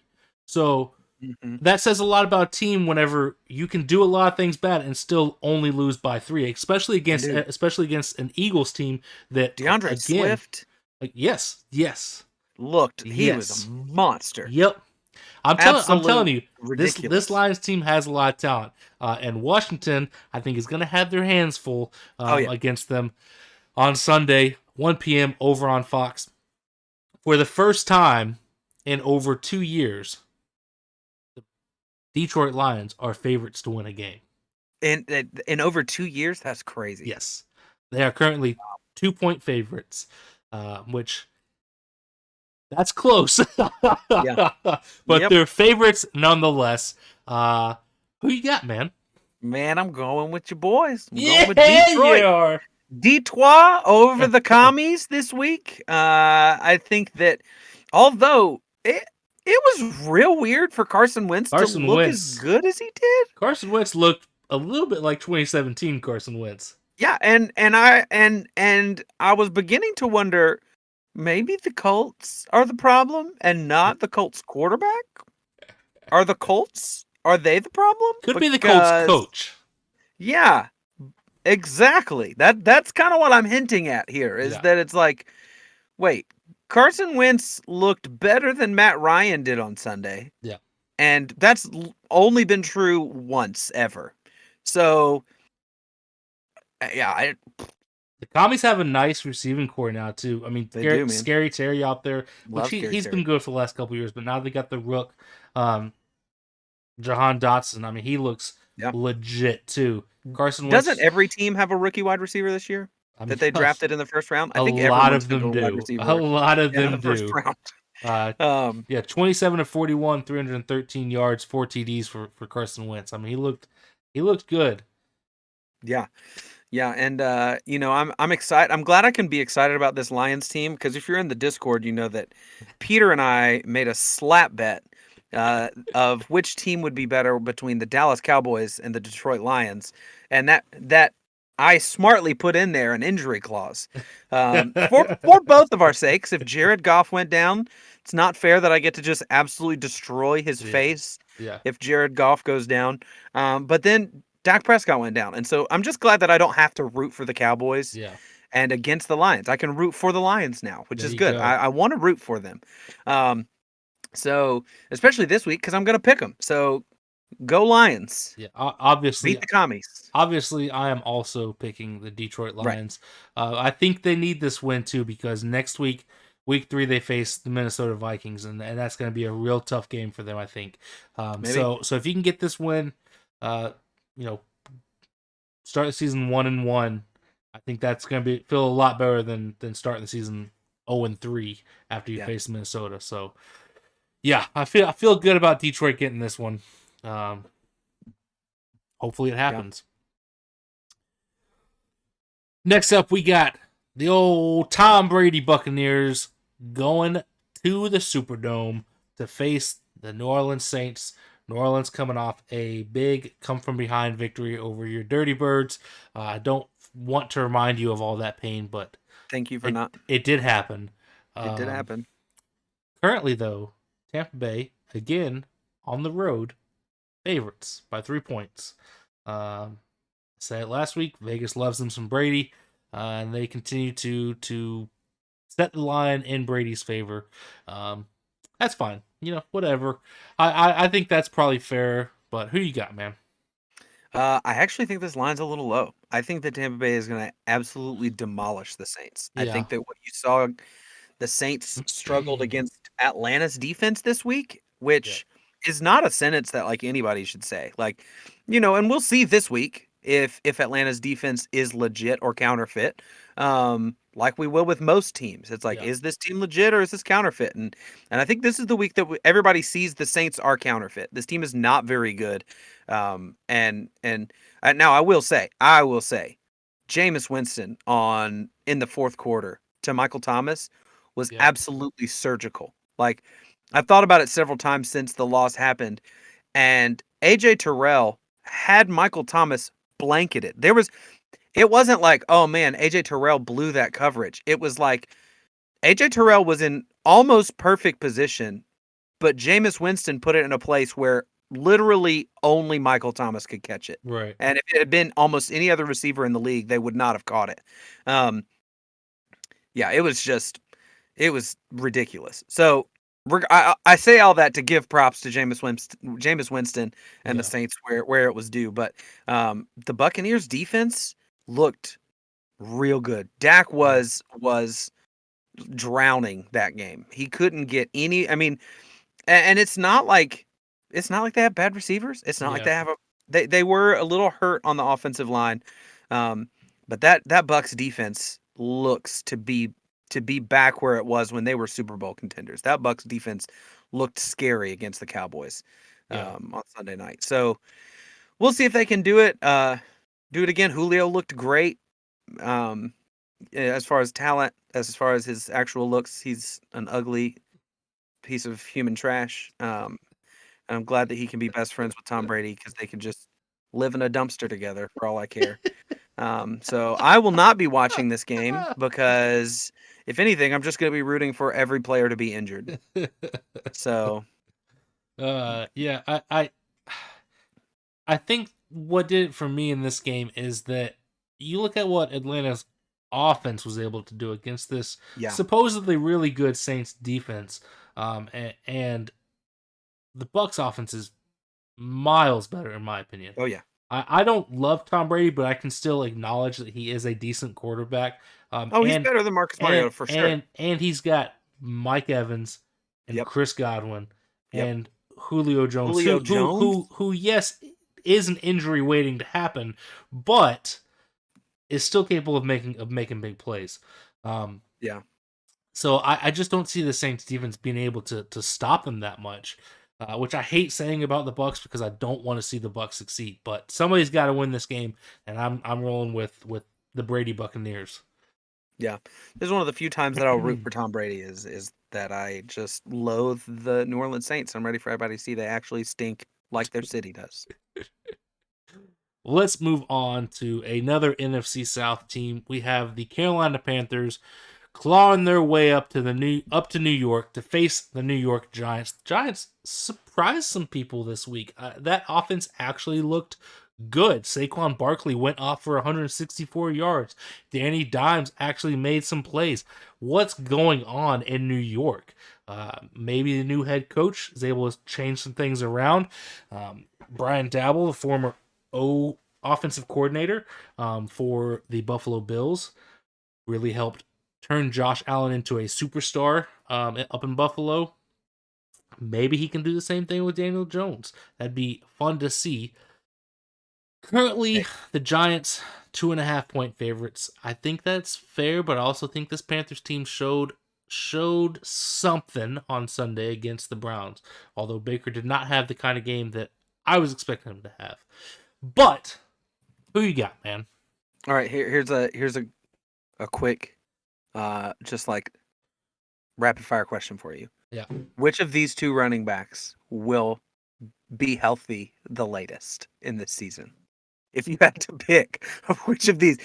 So that says a lot about a team whenever you can do a lot of things bad and still only lose by 3, especially against an Eagles team that DeAndre Swift. Yes. Looked, he was a monster. Yep. I'm telling you, this Lions team has a lot of talent. And Washington, I think, is going to have their hands full against them on Sunday, 1 p.m. over on Fox. For the first time in over 2 years, the Detroit Lions are favorites to win a game. In over 2 years? That's crazy. Yes. They are currently 2-point favorites, which... That's close. But they're favorites nonetheless. Who you got, man? Man, I'm going with your boys. Going with Detroit. You are. Detroit over the commies this week. I think that although It was real weird for Carson Wentz to Carson look as Wentz. good as he did. Carson Wentz looked a little bit like 2017 Carson Wentz. Yeah, and I was beginning to wonder, maybe the Colts are the problem and not the Colts quarterback? Are they the problem? Could be the Colts coach. Yeah, exactly. That's kind of what I'm hinting at here, is that it's like, wait, Carson Wentz looked better than Matt Ryan did on Sunday. Yeah. And that's only been true once ever. So, yeah, the Commies have a nice receiving core now too. I mean, Scary Terry out there, which he's been good for the last couple of years, but now they got the rook, Jahan Dotson. I mean, he looks legit too. Carson Wentz. Doesn't every team have a rookie wide receiver this year that they drafted in the first round? I think a lot of them do. A lot of them do. 27 of 41, 313 yards, 4 TDs for Carson Wentz. I mean, he looked good. Yeah. Yeah, and I'm excited. I'm glad I can be excited about this Lions team, because if you're in the Discord, you know that Peter and I made a slap bet of which team would be better between the Dallas Cowboys and the Detroit Lions, and that I smartly put in there an injury clause for both of our sakes. If Jared Goff went down, it's not fair that I get to just absolutely destroy his face. Yeah. If Jared Goff goes down, but then Dak Prescott went down. And so I'm just glad that I don't have to root for the Cowboys and against the Lions. I can root for the Lions now, which is good. I want to root for them. So especially this week, because I'm going to pick them. So go Lions. Yeah, obviously. Beat the Commies. Obviously, I am also picking the Detroit Lions. Right. I think they need this win too, because next week, week 3, they face the Minnesota Vikings, and that's going to be a real tough game for them, I think. So if you can get this win, start the season 1-1. I think that's going to feel a lot better than starting the season 0-3 after you face Minnesota. So, yeah, I feel good about Detroit getting this one. Hopefully it happens. Yeah. Next up, we got the old Tom Brady Buccaneers going to the Superdome to face the New Orleans Saints. New Orleans coming off a big come-from-behind victory over your Dirty Birds. I don't want to remind you of all that pain, but thank you for not. It did happen. It did happen. Currently, though, Tampa Bay, again, on the road, favorites by 3 points. I said it last week, Vegas loves them some Brady, and they continue to set the line in Brady's favor. That's fine. Whatever. I think that's probably fair, but who you got, man? I actually think this line's a little low. I think that Tampa Bay is going to absolutely demolish the Saints. I think that what you saw, the Saints struggled against Atlanta's defense this week, which is not a sentence that like anybody should say. Like, and we'll see this week if Atlanta's defense is legit or counterfeit. Like we will with most teams. It's like, is this team legit or is this counterfeit? And I think this is the week that everybody sees the Saints are counterfeit. This team is not very good. And now I will say, Jameis Winston in the fourth quarter to Michael Thomas was absolutely surgical. Like, I've thought about it several times since the loss happened, and AJ Terrell had Michael Thomas blanketed. It wasn't like, oh man, AJ Terrell blew that coverage. It was like AJ Terrell was in almost perfect position, but Jameis Winston put it in a place where literally only Michael Thomas could catch it. Right. And if it had been almost any other receiver in the league, they would not have caught it. It was ridiculous. So I say all that to give props to Jameis Winston and the Saints where it was due. But the Buccaneers defense looked real good. Dak was drowning that game. He couldn't get any. I mean, and it's not like they have bad receivers. It's not like they have they were a little hurt on the offensive line. But that Bucs defense looks to be back where it was when they were Super Bowl contenders. That Bucs defense looked scary against the Cowboys on Sunday night. So we'll see if they can do it. Do it again. Julio looked great. As far as talent, as far as his actual looks, he's an ugly piece of human trash. And I'm glad that he can be best friends with Tom Brady because they can just live in a dumpster together for all I care. So I will not be watching this game because, if anything, I'm just going to be rooting for every player to be injured. So, yeah, I think what did it for me in this game is that you look at what Atlanta's offense was able to do against this yeah. supposedly really good Saints defense, and the Bucks offense is miles better in my opinion. Oh, yeah. I don't love Tom Brady, but I can still acknowledge that he is a decent quarterback. He's better than Marcus Mariota for sure. And he's got Mike Evans and Yep. Chris Godwin Yep. and Julio Jones, Julio Jones? who yes is an injury waiting to happen, but is still capable of making big plays. Yeah. So I just don't see the Saints defense being able to stop them that much. Which I hate saying about the Bucks because I don't want to see the Bucks succeed. But somebody's got to win this game, and I'm rolling with the Brady Buccaneers. Yeah, this is one of the few times that I'll root for Tom Brady is that I just loathe the New Orleans Saints. I'm ready for everybody to see they actually stink like their city does. Let's move on to another NFC South team. We have the Carolina Panthers clawing their way up to New York to face the New York Giants. The Giants surprised some people this week. That offense actually looked good. Saquon Barkley went off for 164 yards. Danny Dimes actually made some plays. What's going on in New York? Maybe the new head coach is able to change some things around. Brian Daboll, the former offensive coordinator for the Buffalo Bills, really helped turn Josh Allen into a superstar up in Buffalo. Maybe he can do the same thing with Daniel Jones. That'd be fun to see. Currently, the Giants 2.5-point favorites. I think that's fair, but I also think this Panthers team showed something on Sunday against the Browns. Although Baker did not have the kind of game that I was expecting him to have. But who you got, man? All right, here's a quick, just like rapid fire question for you. Yeah. Which of these two running backs will be healthy the latest in this season? If you had to pick which of these,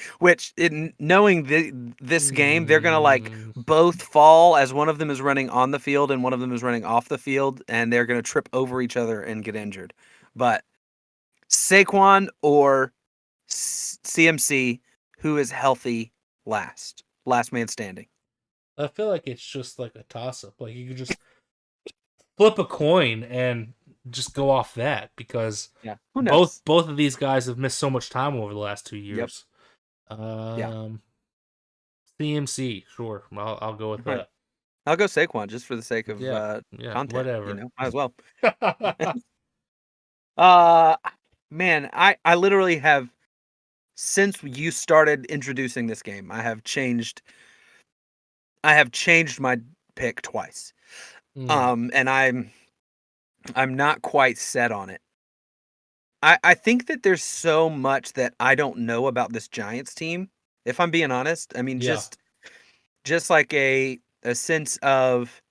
knowing this game, they're gonna like both fall as one of them is running on the field and one of them is running off the field, and they're gonna trip over each other and get injured. But Saquon or CMC, who is healthy last man standing? I feel like it's just like a toss-up. Like you could just flip a coin and just go off that because who knows? Both of these guys have missed so much time over the last 2 years. Yep. CMC, sure. I'll go with that. I'll go Saquon just for the sake of content. Whatever. Might as well. Man, I literally have, since you started introducing this game, I have changed my pick twice. And I'm not quite set on it. I think that there's so much that I don't know about this Giants team, if I'm being honest. I mean, just like a sense of,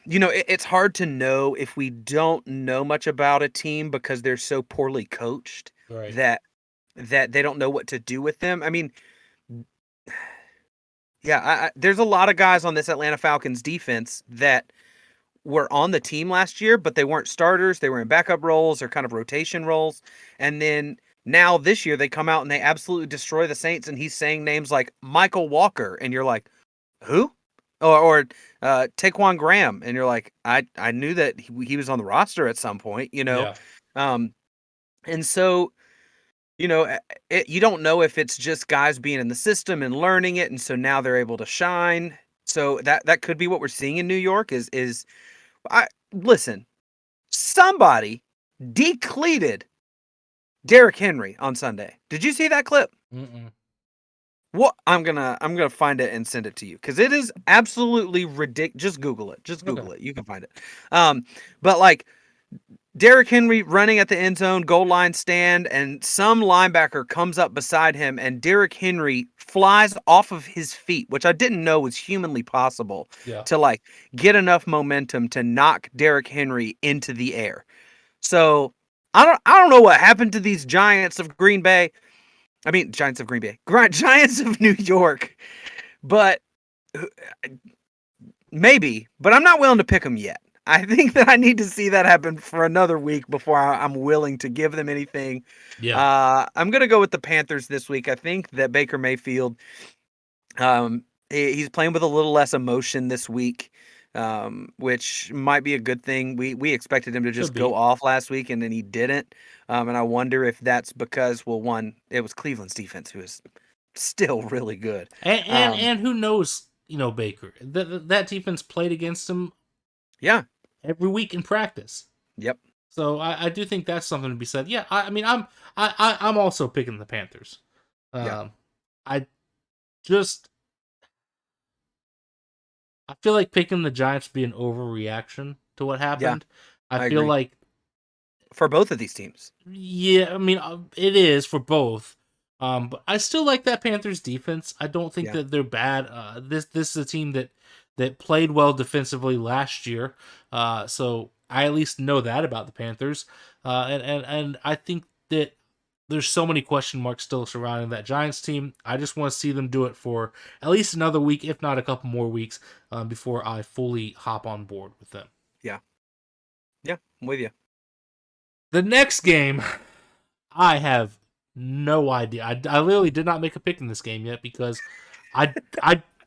it's hard to know if we don't know much about a team because they're so poorly coached that they don't know what to do with them. I mean, there's a lot of guys on this Atlanta Falcons defense that were on the team last year, but they weren't starters. They were in backup roles or kind of rotation roles. And then now this year they come out and they absolutely destroy the Saints, and he's saying names like Michael Walker, and you're like, who? Or Taquan Graham, and you're like, I knew that he was on the roster at some point, and so, you don't know if it's just guys being in the system and learning it, and so now they're able to shine. So that could be what we're seeing in New York. Listen, somebody decleated Derrick Henry on Sunday. Did you see that clip? Mm-mm. What I'm gonna find it and send it to you because it is absolutely ridiculous. Just Google it. Just Google it. You can find it. But like Derrick Henry running at the end zone, goal line stand, and some linebacker comes up beside him, and Derrick Henry flies off of his feet, which I didn't know was humanly possible, Yeah. to like get enough momentum to knock Derrick Henry into the air. So I don't know what happened to these Giants of Green Bay. I mean, Giants of Green Bay, Giants of New York, but maybe. But I'm not willing to pick them yet. I think that I need to see that happen for another week before I'm willing to give them anything. Yeah. I'm gonna go with the Panthers this week. I think that Baker Mayfield, he's playing with a little less emotion this week, which might be a good thing. We expected him to just Could go be. off last week, and then he didn't. And I wonder if that's because, well, one, it was Cleveland's defense who is still really good. And who knows, Baker. That defense played against him Yeah. every week in practice. Yep. So I do think that's something to be said. Yeah, I mean I'm also picking the Panthers. Yeah. I just I feel like picking the Giants would be an overreaction to what happened. I feel agree. like For both of these teams. yeah, I mean it is for both. But I still like that Panthers defense. I don't think that they're bad. This is a team that played well defensively last year. So I at least know that about the Panthers. And I think that there's so many question marks still surrounding that Giants team. I just want to see them do it for at least another week, if not a couple more weeks, before I fully hop on board with them. Yeah. Yeah, I'm with you. The next game, I have no idea. I literally did not make a pick in this game yet because I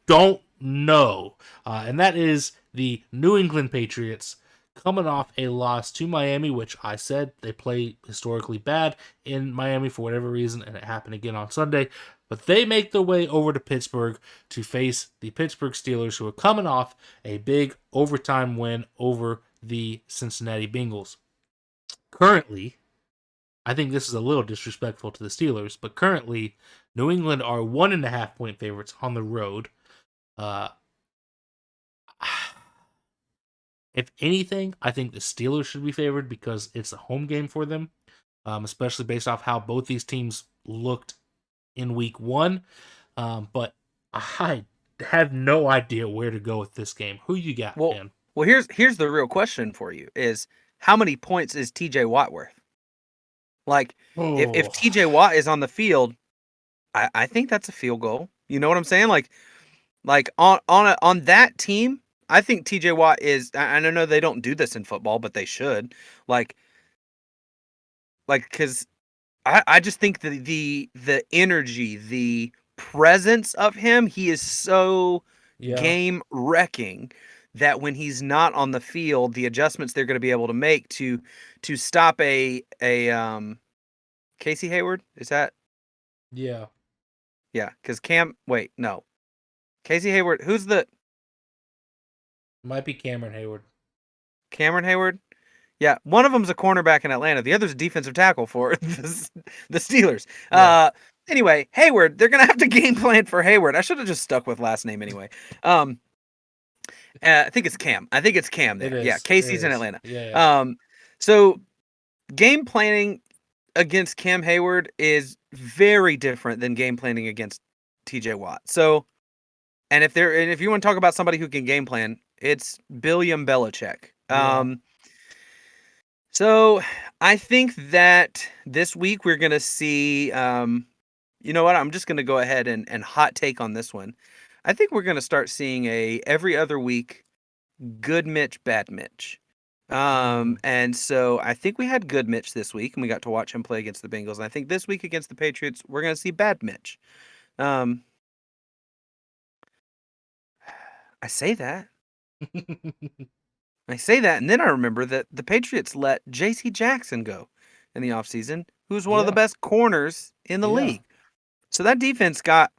don't know. And that is the New England Patriots coming off a loss to Miami, which I said they play historically bad in Miami for whatever reason, and it happened again on Sunday. But they make their way over to Pittsburgh to face the Pittsburgh Steelers, who are coming off a big overtime win over the Cincinnati Bengals. Currently, I think this is a little disrespectful to the Steelers, but currently, New England are 1.5 point favorites on the road. If anything, I think the Steelers should be favored because it's a home game for them, especially based off how both these teams looked in week one. But I have no idea where to go with this game. Who you got, man? Well, here's the real question for you is how many points is TJ Watt worth? Like, if TJ Watt is on the field, I think that's a field goal. You know what I'm saying? Like on that team, I think TJ Watt is. I don't know they don't do this in football, but they should. Like, because I just think the energy, the presence of him, he is so game wrecking that when he's not on the field, the adjustments they're going to be able to make to stop a Casey Hayward, is that? Yeah, because Casey Hayward, who's the? Might be Cameron Hayward. Cameron Hayward? Yeah, one of them's a cornerback in Atlanta. The other's a defensive tackle for the Steelers. Yeah. Anyway, Hayward, they're going to have to game plan for Hayward. I should have just stuck with last name anyway. I think it's Cam. There. Yeah, Casey's in Atlanta. Yeah. So game planning against Cam Hayward is very different than game planning against TJ Watt. So, and if you want to talk about somebody who can game plan, it's William Belichick. Yeah. So I think that this week we're going to see, you know what? I'm just going to go ahead and hot take on this one. I think we're going to start seeing every other week, good Mitch, bad Mitch. And so I think we had good Mitch this week, and we got to watch him play against the Bengals. And I think this week against the Patriots, we're going to see bad Mitch. I say that. And then I remember that the Patriots let J.C. Jackson go in the offseason, who's one of the best corners in the league. So that defense got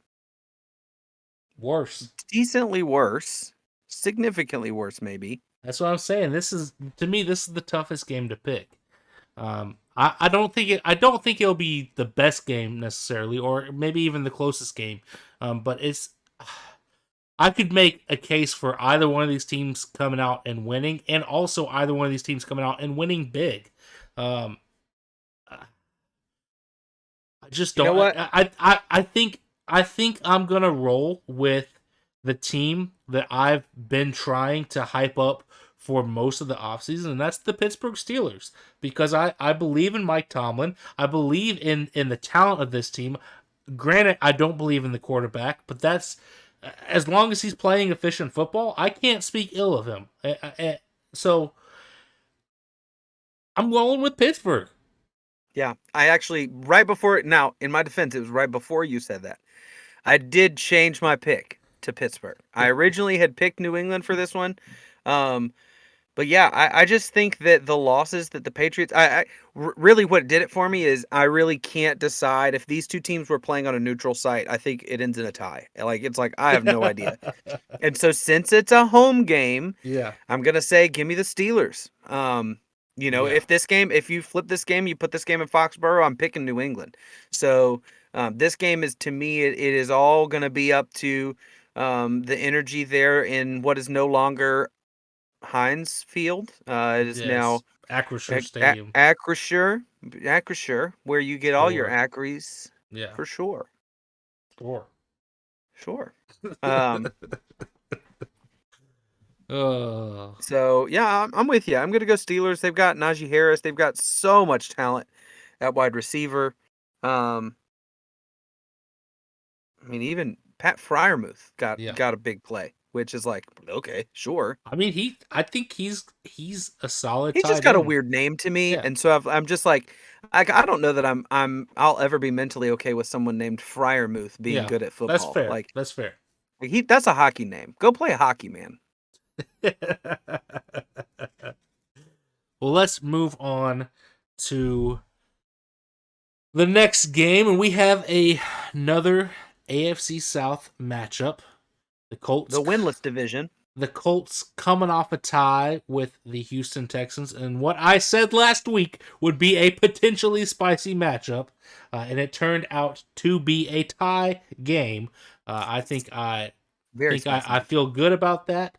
worse. Decently worse. Significantly worse, maybe. That's what I'm saying. This is the toughest game to pick. I don't think it'll be the best game necessarily, or maybe even the closest game. But I could make a case for either one of these teams coming out and winning, and also either one of these teams coming out and winning big. Um, I just You know don't. what? I think I'm gonna roll with the team that I've been trying to hype up for most of the offseason, and that's the Pittsburgh Steelers. Because I believe in Mike Tomlin. I believe in the talent of this team. Granted, I don't believe in the quarterback, but that's as long as he's playing efficient football, I can't speak ill of him. So I'm rolling with Pittsburgh. Yeah, I actually right before now, in my defense, it was right before you said that. I did change my pick to Pittsburgh. I originally had picked New England for this one. Um, but yeah, I just think that the losses that the Patriots, really what did it for me is I really can't decide if these two teams were playing on a neutral site. I think it ends in a tie. Like it's like I have no idea. And so since it's a home game, Yeah, I'm gonna say give me the Steelers. yeah, If you flip this game, you put this game in Foxborough, I'm picking New England. So this game is to me, it is all gonna be up to the energy there in what is no longer Heinz Field. It is now yes. Acrisure Stadium. Acrisure, where you get all your Sure. Acries Yeah. for sure. Sure. Sure. Um, Uh, so yeah, I'm with you. I'm gonna go Steelers. They've got Najee Harris. They've got so much talent at wide receiver. Um, I mean, even Pat Fryermuth yeah. got a big play, which is like, okay, sure. I mean, I think he's a solid He's just tight got a end. weird name to me, Yeah. and so I'm just like, I don't know that I'll ever be mentally okay with someone named Fryermuth being Yeah. good at That's football. fair. That's fair. That's a hockey name. Go play hockey, man. Well, let's move on to the next game, and we have another AFC South matchup. The Colts The winless division. the Colts coming off a tie with the Houston Texans, and what I said last week would be a potentially spicy matchup, and it turned out to be a tie game. I think Very spicy. I feel good about that.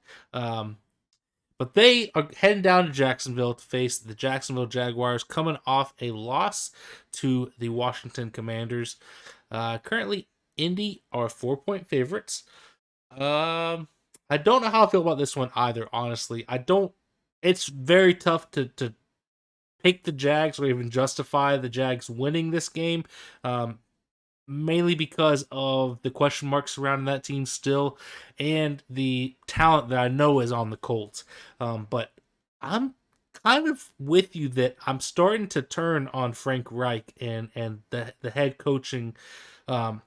But they are heading down to Jacksonville to face the Jacksonville Jaguars, coming off a loss to the Washington Commanders. Currently, Indy are 4-point favorites. I don't know how I feel about this one either, honestly. I don't. It's very tough to pick the Jags or even justify the Jags winning this game. Mainly because of the question marks surrounding that team still and the talent that I know is on the Colts. But I'm kind of with you that I'm starting to turn on Frank Reich and the head coaching the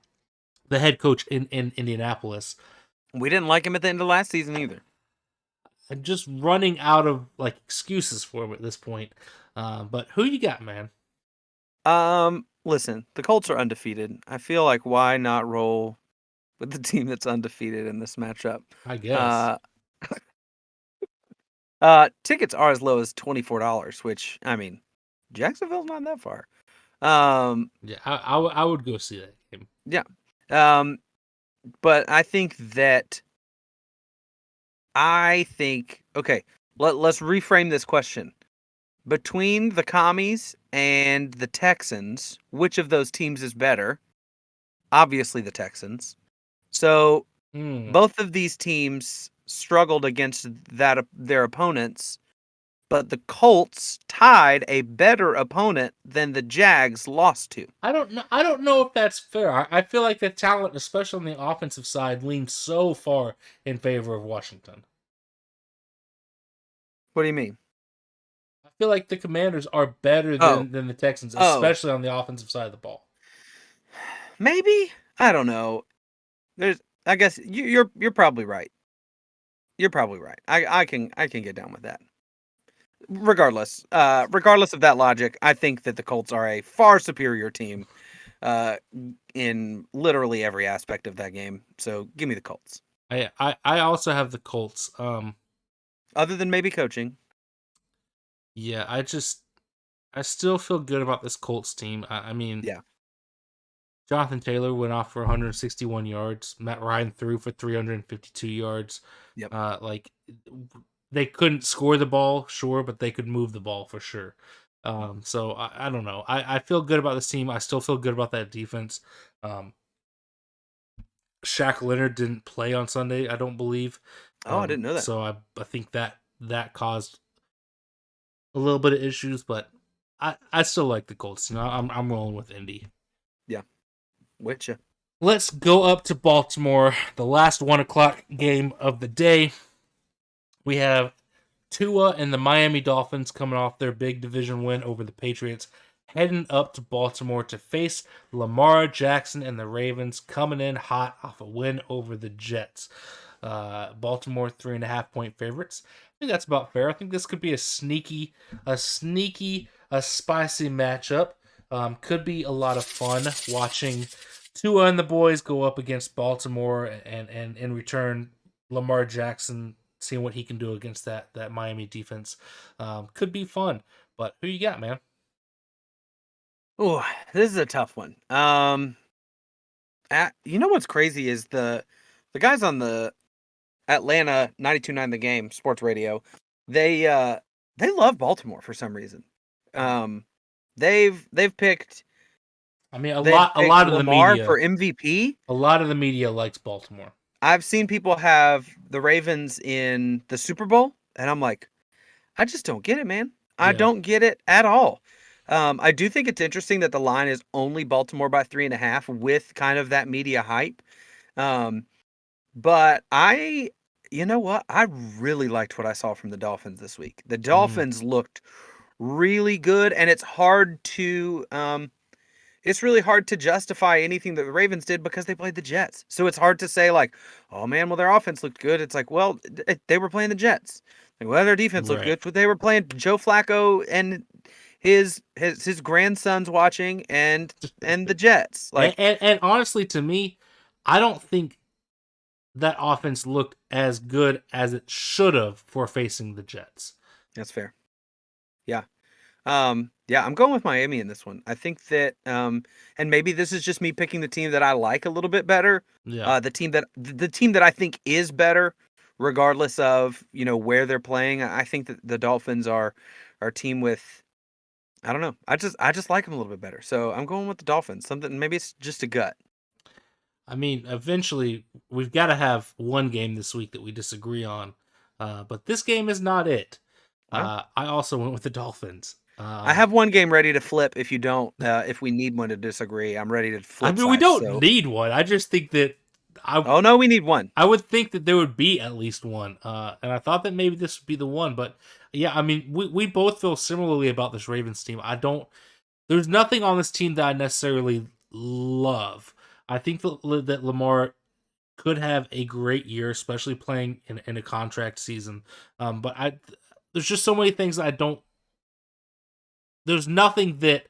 head coach in Indianapolis. We didn't like him at the end of last season either. I'm just running out of like excuses for him at this point. But who you got, man? Listen, the Colts are undefeated. I feel like why not roll with the team that's undefeated in this matchup? I guess. Tickets are as low as $24, which I mean, Jacksonville's not that far. Um, Yeah, I would go see that game. yeah. But I think okay, let's reframe this question. Between the Commies and the Texans, which of those teams is better? Obviously the Texans. So both of these teams struggled against their opponents, but the Colts tied a better opponent than the Jags lost to. I don't know if that's fair. I feel like the talent, especially on the offensive side, leans so far in favor of Washington. What do you mean? I feel like the Commanders are better than the Texans, especially on the offensive side of the ball. Maybe? I don't know. I guess you're probably right. You're probably right. I can get down with that. Regardless of that logic, I think that the Colts are a far superior team in literally every aspect of that game. So give me the Colts. I also have the Colts. Other than maybe coaching. Yeah, I still feel good about this Colts team. I mean, yeah. Jonathan Taylor went off for 161 yards. Matt Ryan threw for 352 yards. Yep. Like they couldn't score the ball, sure, but they could move the ball for sure. So I don't know. I feel good about this team. I still feel good about that defense. Um, Shaq Leonard didn't play on Sunday, I don't believe. Oh, I didn't know that. So I think that caused a little bit of issues, but I still like the Colts. I'm rolling with Indy. Yeah, with you. Let's go up to Baltimore, the last 1:00 game of the day. We have Tua and the Miami Dolphins coming off their big division win over the Patriots, heading up to Baltimore to face Lamar Jackson and the Ravens, coming in hot off a win over the Jets. Baltimore 3.5-point favorites. I think that's about fair. I think this could be a spicy matchup. Could be a lot of fun watching Tua and the boys go up against Baltimore, and in return, Lamar Jackson seeing what he can do against that Miami defense. Could be fun. But who you got, man? Oh, this is a tough one. You know what's crazy is the guys on the Atlanta 92.9 The Game sports radio. They love Baltimore for some reason. They've picked. I mean, a they've lot picked of the Lamar media for MVP. A lot of the media likes Baltimore. I've seen people have the Ravens in the Super Bowl, and I'm like, I just don't get it, man. I Yeah. don't get it at all. I do think it's interesting that the line is only Baltimore by 3.5 with kind of that media hype. But you know what? I really liked what I saw from the Dolphins this week. The Dolphins looked really good, and it's really hard to justify anything that the Ravens did because they played the Jets. So it's hard to say like, oh man, well their offense looked good. It's like, well, they were playing the Jets. Like, well, their defense looked good, but they were playing Joe Flacco and his grandsons watching and the Jets. Like, and honestly, to me, I don't think that offense looked as good as it should have for facing the Jets. That's fair. Yeah. Yeah, I'm going with Miami in this one. I think that, and maybe this is just me picking the team that I like a little bit better. Yeah. The team that I think is better, regardless of where they're playing. I think that the Dolphins are a team with, I don't know. I just like them a little bit better. So I'm going with the Dolphins. Something, maybe it's just a gut. I mean, eventually we've got to have one game this week that we disagree on, but this game is not it. I also went with the Dolphins. I have one game ready to flip if you don't. If we need one to disagree, I'm ready to flip. I mean, we don't need one. I just think that oh no, we need one. I would think that there would be at least one, and I thought that maybe this would be the one. But yeah, I mean, we both feel similarly about this Ravens team. There's nothing on this team that I necessarily love. I think that Lamar could have a great year, especially playing in a contract season. But there's just so many things that I don't. There's nothing that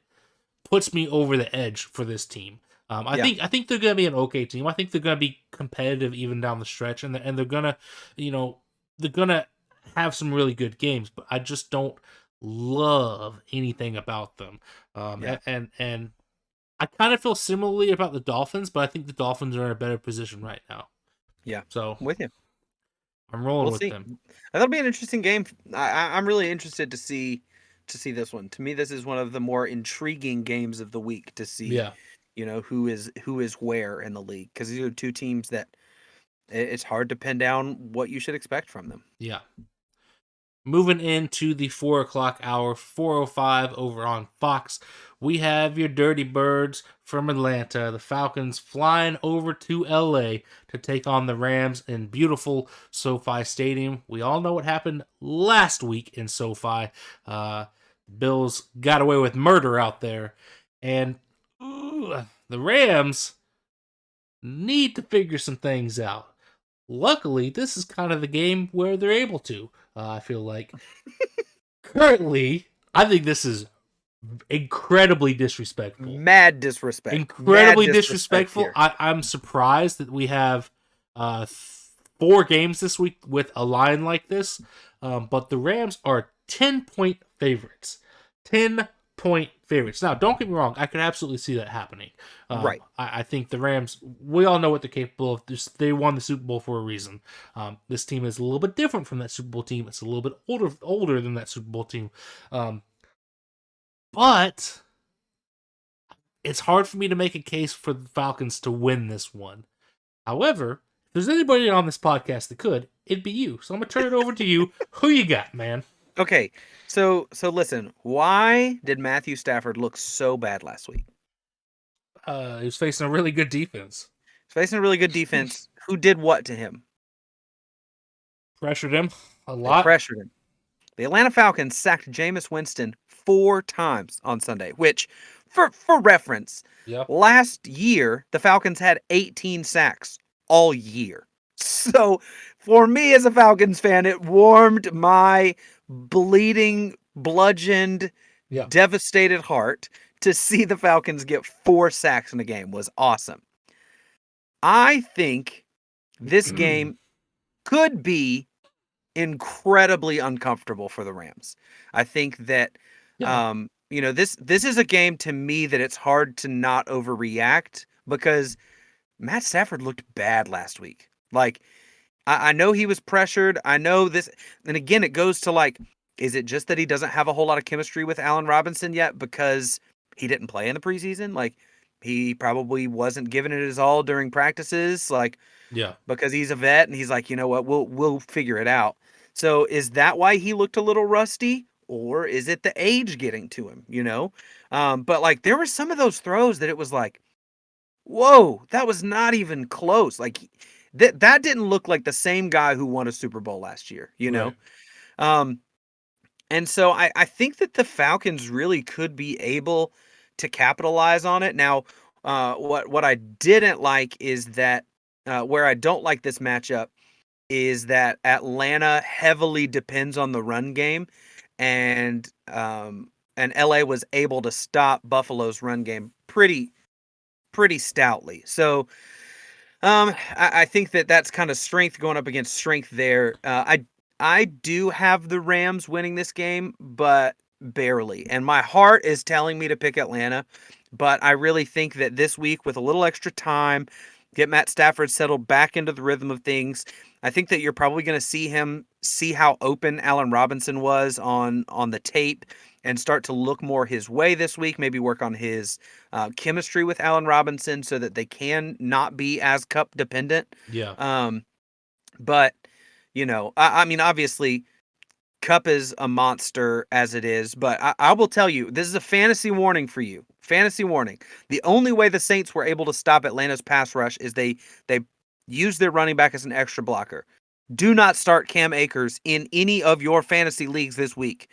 puts me over the edge for this team. I think they're going to be an okay team. I think they're going to be competitive even down the stretch, and they're going to, they're going to have some really good games. But I just don't love anything about them. And I kind of feel similarly about the Dolphins, but I think the Dolphins are in a better position right now. Yeah, so I'm with you. I'm rolling with them. That'll be an interesting game. I'm really interested to see this one. To me, this is one of the more intriguing games of the week to see. Yeah. Who is where in the league, because these are two teams that it's hard to pin down what you should expect from them. Yeah. Moving into the 4:00 hour, 4:05 over on Fox, we have your Dirty Birds from Atlanta, the Falcons, flying over to LA to take on the Rams in beautiful SoFi Stadium. We all know what happened last week in SoFi. Bills got away with murder out there, and the Rams need to figure some things out. Luckily, this is kind of the game where they're able to. I feel like currently, I think this is incredibly disrespectful. Mad disrespect. Incredibly disrespectful. I'm surprised that we have 4 games this week with a line like this. But the Rams are 10-point favorites. 10-point favorites. Now, don't get me wrong. I could absolutely see that happening. Right. I think the Rams, we all know what they're capable of. They won the Super Bowl for a reason. This team is a little bit different from that Super Bowl team. It's a little bit older than that Super Bowl team. But it's hard for me to make a case for the Falcons to win this one. However, if there's anybody on this podcast that could, it'd be you. So I'm gonna turn it over to you. Who you got, man? Okay, so listen. Why did Matthew Stafford look so bad last week? He was facing a really good defense. He's facing a really good defense. Who did what to him? Pressured him a They lot. pressured him. The Atlanta Falcons sacked Jameis Winston 4 times on Sunday, which, for reference, Yep. last year the Falcons had 18 sacks all year. So for me as a Falcons fan, it warmed my bleeding, bludgeoned, Yeah. devastated heart to see the Falcons get 4 sacks in a game. Was awesome. I think this game could be incredibly uncomfortable for the Rams. I think that this is a game to me that it's hard to not overreact because Matt Stafford looked bad last week. Like, I know he was pressured. I know this, and again, it goes to like, is it just that he doesn't have a whole lot of chemistry with Allen Robinson yet because he didn't play in the preseason? Like, he probably wasn't giving it his all during practices. Like, Yeah. because he's a vet and he's like, you know what, we'll figure it out. So is that why he looked a little rusty, or is it the age getting to him? But like there were some of those throws that it was like, whoa, that was not even close. Like that didn't look like the same guy who won a Super Bowl last year. Right. And so I think that the Falcons really could be able to capitalize on it. Now, what I didn't like is that where I don't like this matchup is that Atlanta heavily depends on the run game, and LA was able to stop Buffalo's run game pretty stoutly. So I think that that's kind of strength going up against strength there. I do have the Rams winning this game, but barely. And my heart is telling me to pick Atlanta, but I really think that this week with a little extra time, get Matt Stafford settled back into the rhythm of things. I think that you're probably going to see how open Allen Robinson was on the tape and start to look more his way this week, maybe work on his chemistry with Allen Robinson so that they can not be as Kupp dependent. Yeah. But, I mean, obviously, Kupp is a monster as it is, but I will tell you, this is a fantasy warning for you. Fantasy warning. The only way the Saints were able to stop Atlanta's pass rush is they used their running back as an extra blocker. Do not start Cam Akers in any of your fantasy leagues this week.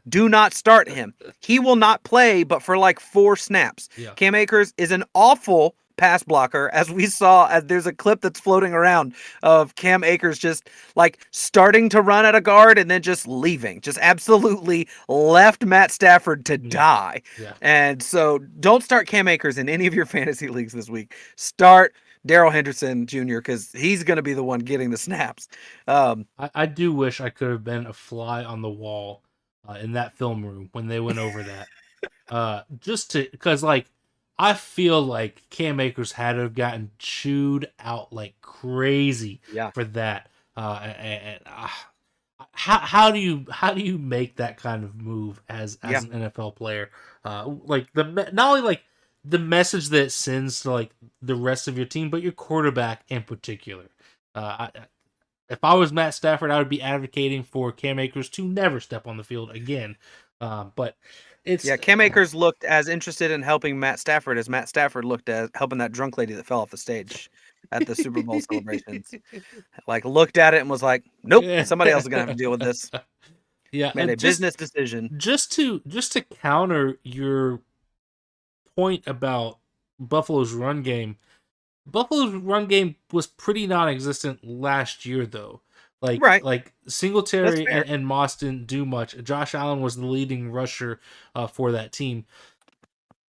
Do not start him. He will not play but for like 4 snaps. Yeah. Cam Akers is an awful pass blocker, as we saw. As there's a clip that's floating around of Cam Akers just like starting to run at a guard and then just leaving, just absolutely left Matt Stafford to die. Yeah. And so don't start Cam Akers in any of your fantasy leagues this week. Start Darrell Henderson Jr. because he's going to be the one getting the snaps. I do wish I could have been a fly on the wall in that film room when they went over that. Because like I feel like Cam Akers had to have gotten chewed out like crazy for that. How do you make that kind of move as an NFL player? Like not only like the message that it sends to like the rest of your team, but your quarterback in particular. If I was Matt Stafford, I would be advocating for Cam Akers to never step on the field again. But Cam Akers looked as interested in helping Matt Stafford as Matt Stafford looked at helping that drunk lady that fell off the stage at the Super Bowl celebrations. Like looked at it and was like, "Nope, somebody else is gonna have to deal with this." Yeah, made a business decision. Just to counter your point about Buffalo's run game. Buffalo's run game was pretty non-existent last year, though. Like Singletary and Moss didn't do much. Josh Allen was the leading rusher for that team,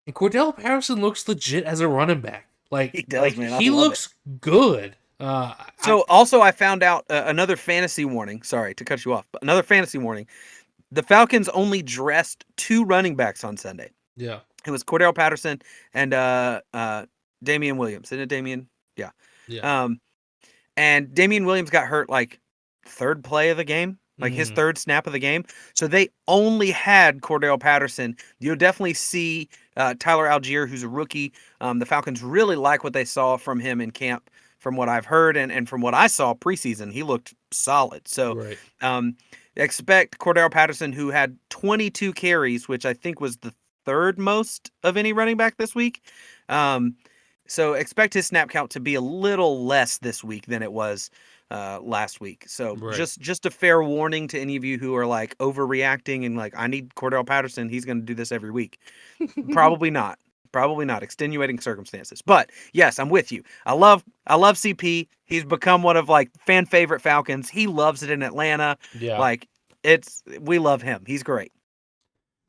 and Cordell Patterson looks legit as a running back. Like he does, man. He looks good. Also, I found out another fantasy warning. Sorry to cut you off, but another fantasy warning. The Falcons only dressed 2 running backs on Sunday. Yeah, it was Cordell Patterson and Damian Williams. Isn't it Damian? Yeah. Yeah. And Damian Williams got hurt like 3rd play of the game. like his third snap of the game. So they only had Cordell Patterson. You'll definitely see Tyler Algier, who's a rookie. The Falcons really like what they saw from him in camp, from what I've heard and from what I saw preseason. He looked solid. So Right. expect Cordell Patterson, who had 22 carries, which I think was the third most of any running back this week. So expect his snap count to be a little less this week than it was last week. So Right. just a fair warning to any of you who are like overreacting and like, I need Cordell Patterson, he's going to do this every week. Probably not. Probably not. Extenuating circumstances. But yes, I'm with you. I love CP. He's become one of like fan favorite Falcons. He loves it in Atlanta. Yeah. Like we love him. He's great.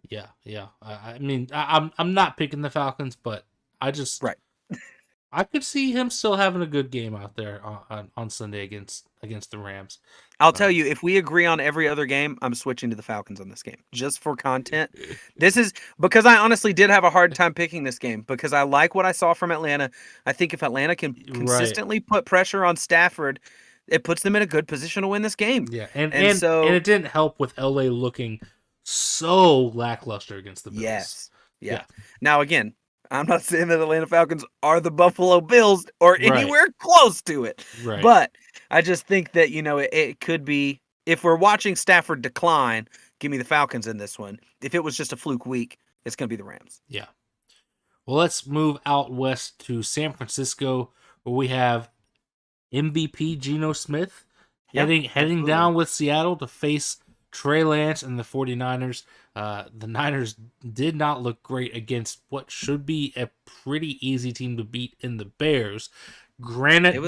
Yeah. I mean, I'm not picking the Falcons, but I just Right. I could see him still having a good game out there on Sunday against the Rams. I'll tell you, if we agree on every other game, I'm switching to the Falcons on this game just for content. This is because I honestly did have a hard time picking this game because I like what I saw from Atlanta. I think if Atlanta can consistently put pressure on Stafford, it puts them in a good position to win this game. Yeah, and so it didn't help with LA looking so lackluster against the Bills. Yes. Yeah. Now again, I'm not saying that Atlanta Falcons are the Buffalo Bills or anywhere close to it. Right. But I just think that, it could be, if we're watching Stafford decline, give me the Falcons in this one. If it was just a fluke week, it's going to be the Rams. Yeah. Well, let's move out west to San Francisco, where we have MVP Geno Smith heading down with Seattle to face Trey Lance and the 49ers. The Niners did not look great against what should be a pretty easy team to beat in the Bears. Granted,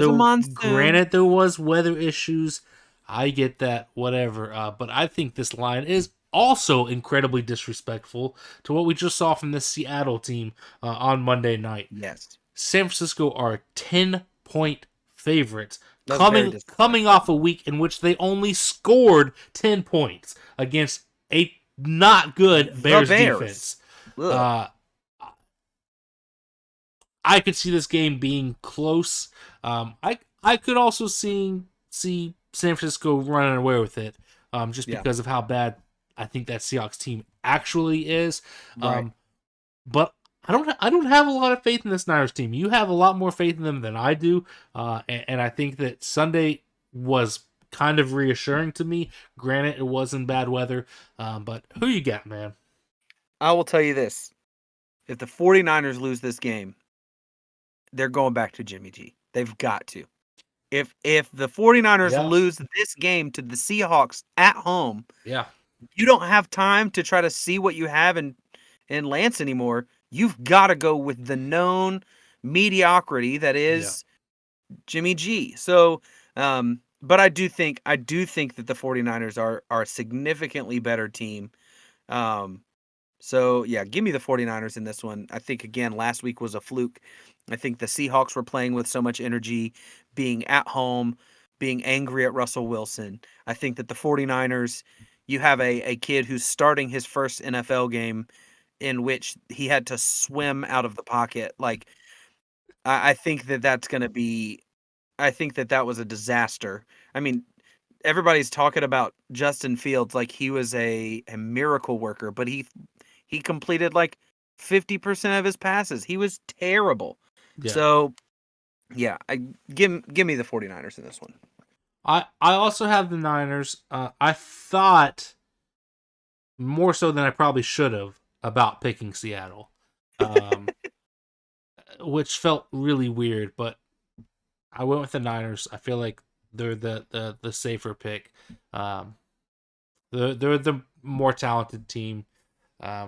there was weather issues. I get that, whatever. But I think this line is also incredibly disrespectful to what we just saw from the Seattle team on Monday night. Yes. San Francisco are 10-point favorites. Coming off a week in which they only scored 10 points against a not good Bears defense. I could see this game being close. I could also see San Francisco running away with it, just because of how bad I think that Seahawks team actually is. Right. But I don't have a lot of faith in this Niners team. You have a lot more faith in them than I do, and I think that Sunday was kind of reassuring to me. Granted, it was in bad weather, but who you got, man? I will tell you this. If the 49ers lose this game, they're going back to Jimmy G. They've got to. If the 49ers lose this game to the Seahawks at home, you don't have time to try to see what you have in Lance anymore. You've got to go with the known mediocrity that is Jimmy G. So, but I do think that the 49ers are a significantly better team. So yeah, give me the 49ers in this one. I think again, last week was a fluke. I think the Seahawks were playing with so much energy, being at home, being angry at Russell Wilson. I think that the 49ers, you have a kid who's starting his first NFL game in which he had to swim out of the pocket. Like, I think that's going to be, I think that was a disaster. I mean, everybody's talking about Justin Fields like he was a miracle worker, but he completed like 50% of his passes. He was terrible. Yeah. So, yeah, give me the 49ers in this one. I also have the Niners. I thought more so than I probably should have about picking Seattle, which felt really weird, but I went with the Niners. I feel like they're the safer pick. They're the more talented team.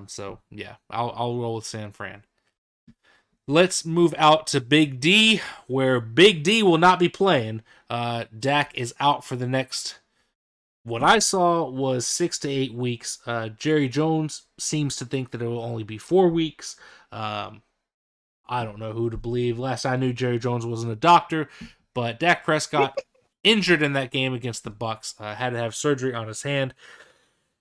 So yeah, I'll roll with San Fran. Let's move out to Big D, where Big D will not be playing. Dak is out for the next, what I saw was 6 to 8 weeks. Jerry Jones seems to think that it will only be 4 weeks. I don't know who to believe. Last I knew, Jerry Jones wasn't a doctor, but Dak Prescott injured in that game against the Bucs, had to have surgery on his hand.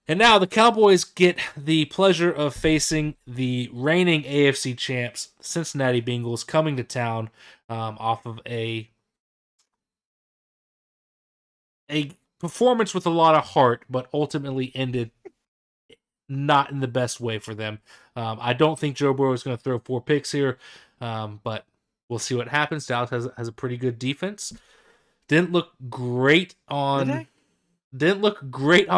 And now the Cowboys get the pleasure of facing the reigning AFC champs, Cincinnati Bengals, coming to town off of a performance with a lot of heart, but ultimately ended not in the best way for them. I don't think Joe Burrow is going to throw 4 picks here, but we'll see what happens. Dallas has a pretty good defense. Didn't look great on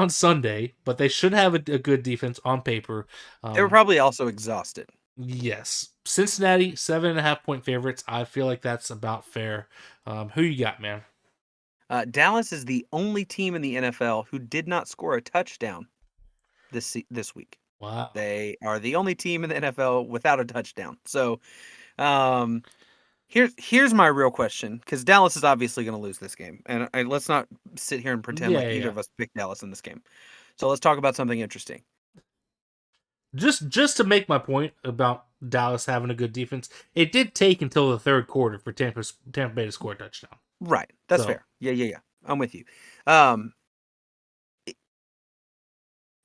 Sunday, but they should have a good defense on paper. They were probably also exhausted. Yes. Cincinnati, 7.5-point favorites. I feel like that's about fair. Who you got, man? Dallas is the only team in the NFL who did not score a touchdown this week. Wow. They are the only team in the NFL without a touchdown. So, here's my real question, because Dallas is obviously going to lose this game, and let's not sit here and pretend like either of us picked Dallas in this game. So let's talk about something interesting. Just to make my point about Dallas having a good defense, it did take until the third quarter for Tampa Bay to score a touchdown. Right. That's fair. Yeah. I'm with you.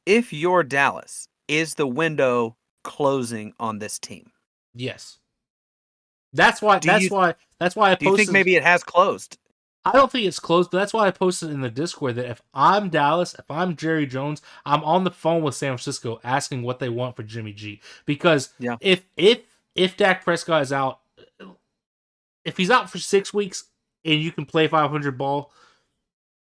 If you're Dallas, is the window closing on this team? Yes. That's why I posted. Do you think maybe it has closed? I don't think it's closed, but that's why I posted in the Discord that if I'm Dallas, if I'm Jerry Jones, I'm on the phone with San Francisco asking what they want for Jimmy G. Because if Dak Prescott is out, if he's out for 6 weeks and you can play 500 ball,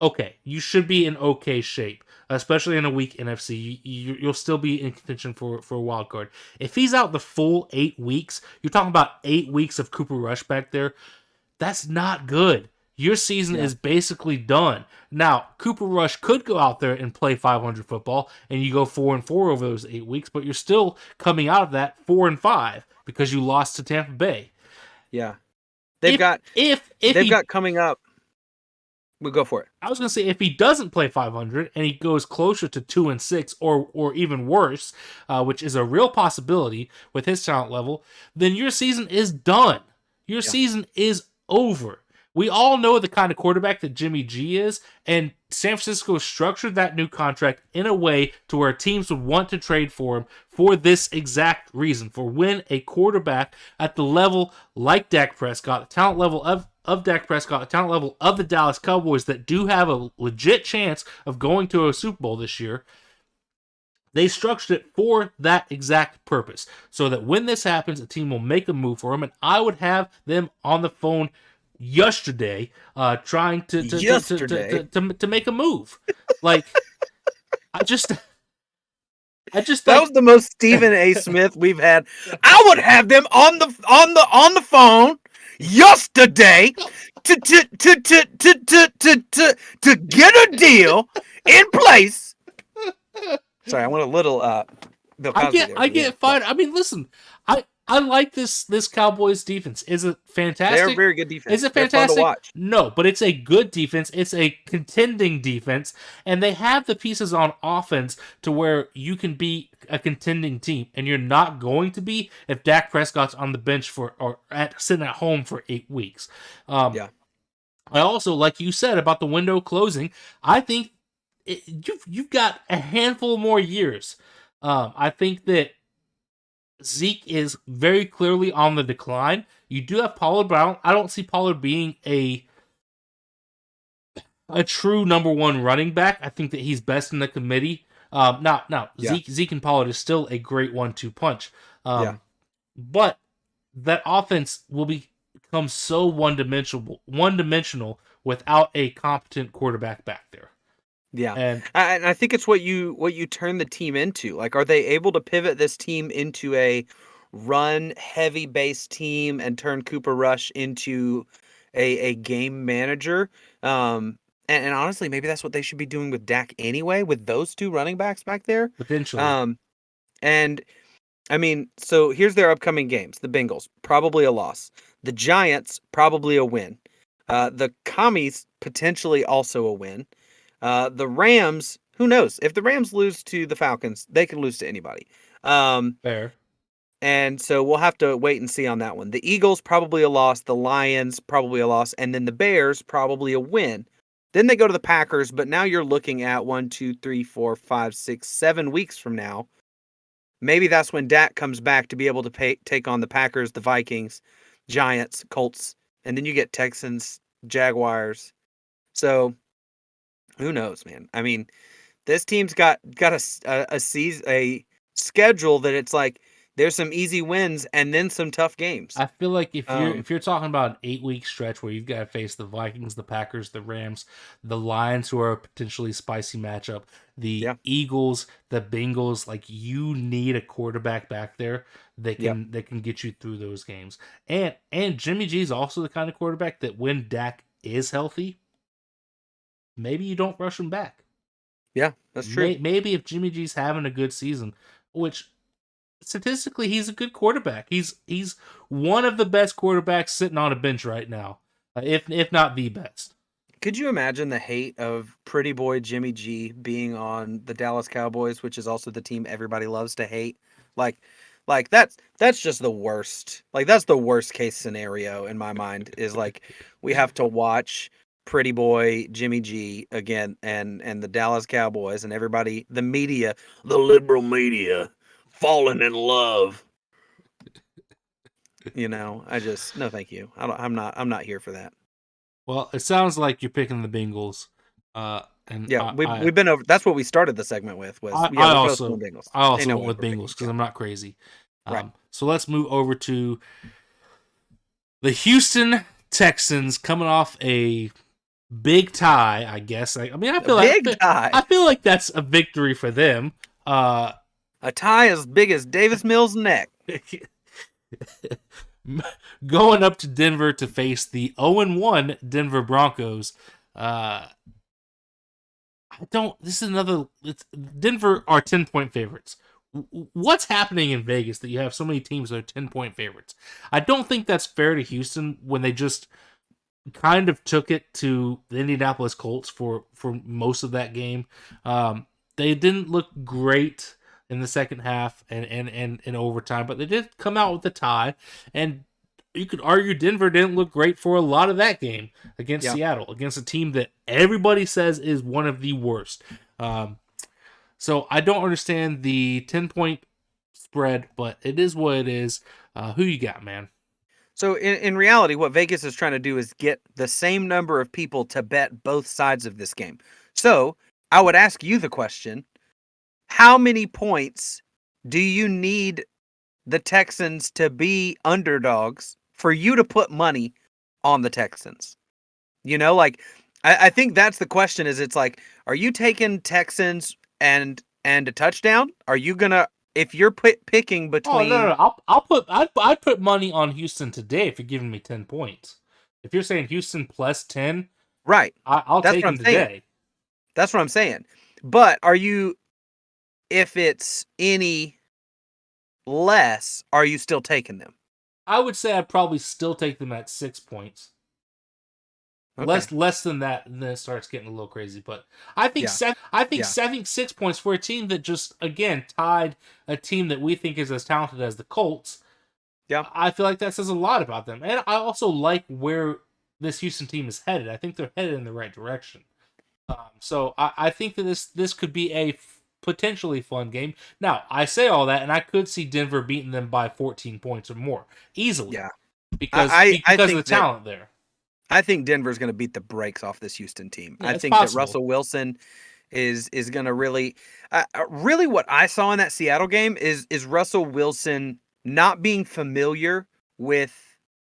okay, you should be in okay shape, especially in a weak NFC. You'll still be in contention for a wild card. If he's out the full 8 weeks, you're talking about 8 weeks of Cooper Rush back there. That's not good. Your season is basically done. Now, Cooper Rush could go out there and play 500 football, and you go 4-4 over those 8 weeks, but you're still coming out of that 4-5 because you lost to Tampa Bay. Yeah, they've got coming up. We'll go for it. I was going to say, if he doesn't play 500 and he goes closer to 2-6 or even worse, which is a real possibility with his talent level, then your season is done. Your season is over. We all know the kind of quarterback that Jimmy G is, and San Francisco structured that new contract in a way to where teams would want to trade for him for this exact reason, for when a quarterback at the level like Dak Prescott, the talent level of Dak Prescott, the talent level of the Dallas Cowboys that do have a legit chance of going to a Super Bowl this year, they structured it for that exact purpose, so that when this happens, a team will make a move for him, and I would have them on the phone yesterday trying to make a move. Like I just that was the most Stephen A. Smith we've had. I would have them on the phone yesterday to get a deal in place. Sorry, I went a little Bill Cosby I get fired. I mean, listen, I like this Cowboys defense. Is it fantastic? They're a very good defense. Is it fantastic? They're fun to watch. No, but it's a good defense. It's a contending defense, and they have the pieces on offense to where you can be a contending team, and you're not going to be if Dak Prescott's on the bench sitting at home for 8 weeks. I also, like you said about the window closing, I think you've got a handful more years. I think that Zeke is very clearly on the decline. You do have Pollard, but I don't see Pollard being a true number one running back. I think that he's best in the committee. Zeke and Pollard is still a great 1-2 punch. But that offense will become so one-dimensional without a competent quarterback back there. Yeah, and I think it's what you turn the team into. Like, are they able to pivot this team into a run-heavy base team and turn Cooper Rush into a game manager? And honestly, maybe that's what they should be doing with Dak anyway, with those two running backs back there. Potentially. And, I mean, so here's their upcoming games. The Bengals, probably a loss. The Giants, probably a win. The Commies, potentially also a win. The Rams, who knows? If the Rams lose to the Falcons, they can lose to anybody. Fair. And so we'll have to wait and see on that one. The Eagles, probably a loss. The Lions, probably a loss. And then the Bears, probably a win. Then they go to the Packers, but now you're looking at 1, 2, 3, 4, 5, 6, 7 weeks from now. Maybe that's when Dak comes back to be able to take on the Packers, the Vikings, Giants, Colts, and then you get Texans, Jaguars. So Who knows, man? I mean, this team's got a schedule that it's like there's some easy wins and then some tough games. I feel like Um, if you're talking about an 8-week stretch where you've got to face the Vikings, the Packers, the Rams, the Lions, who are a potentially spicy matchup, the yeah, Eagles, the Bengals, like you need a quarterback back there yep. that can get you through those games. And Jimmy G is also the kind of quarterback that when Dak is healthy, maybe you don't rush him back. Yeah, that's true. Maybe if Jimmy G's having a good season, which statistically he's a good quarterback. He's one of the best quarterbacks sitting on a bench right now, if not the best. Could you imagine the hate of pretty boy Jimmy G being on the Dallas Cowboys, which is also the team everybody loves to hate? Like that's just the worst. Like that's the worst case scenario in my mind is like we have to watch pretty boy Jimmy G again and the Dallas Cowboys and everybody the media, the liberal media falling in love. I just no thank you. I'm not here for that. Well, it sounds like you're picking the Bengals, and Yeah, we've been over. That's what we started the segment with. Was yeah, I we're both also going Bengals. I Ain't also no went way with we're picking Bengals each because I'm other. not crazy. Right. So let's move over to the Houston Texans coming off a big tie, I guess. I mean, Big tie. I feel like that's a victory for them. A tie as big as Davis Mills' neck. Going up to Denver to face the 0-1 Denver Broncos. This is another. Denver are 10-point favorites. What's happening in Vegas that you have so many teams that are 10-point favorites? I don't think that's fair to Houston when they just kind of took it to the Indianapolis Colts for most of that game. They didn't look great in the second half and in overtime, but they did come out with a tie. And you could argue Denver didn't look great for a lot of that game against Seattle, against a team that everybody says is one of the worst. So I don't understand the 10-point spread, but it is what it is. Who you got, man? So in reality, what Vegas is trying to do is get the same number of people to bet both sides of this game. So I would ask you the question: how many points do you need the Texans to be underdogs for you to put money on the Texans? I think that's the question. Is it's like, are you taking Texans and a touchdown? Are you gonna if you're picking between? Oh no! I'd put money on Houston today if you're giving me 10 points. If you're saying Houston plus 10, Right. I'll That's take what them I'm saying. today. That's what I'm saying. But are you, if it's any less, are you still taking them? I would say I'd probably still take them at 6 points. Okay. Less than that, and then it starts getting a little crazy. But I think Yeah. I think 6 points for a team that just again tied a team that we think is as talented as the Colts. Yeah. I feel like that says a lot about them, and I also like where this Houston team is headed. I think they're headed in the right direction. So I think that this could be a potentially fun game. Now I say all that, and I could see Denver beating them by 14 points or more easily. Yeah. Because I of think the talent there. I think Denver's going to beat the brakes off this Houston team. Yeah, I it's think possible. that Russell Wilson is going to really what I saw in that Seattle game is Russell Wilson not being familiar with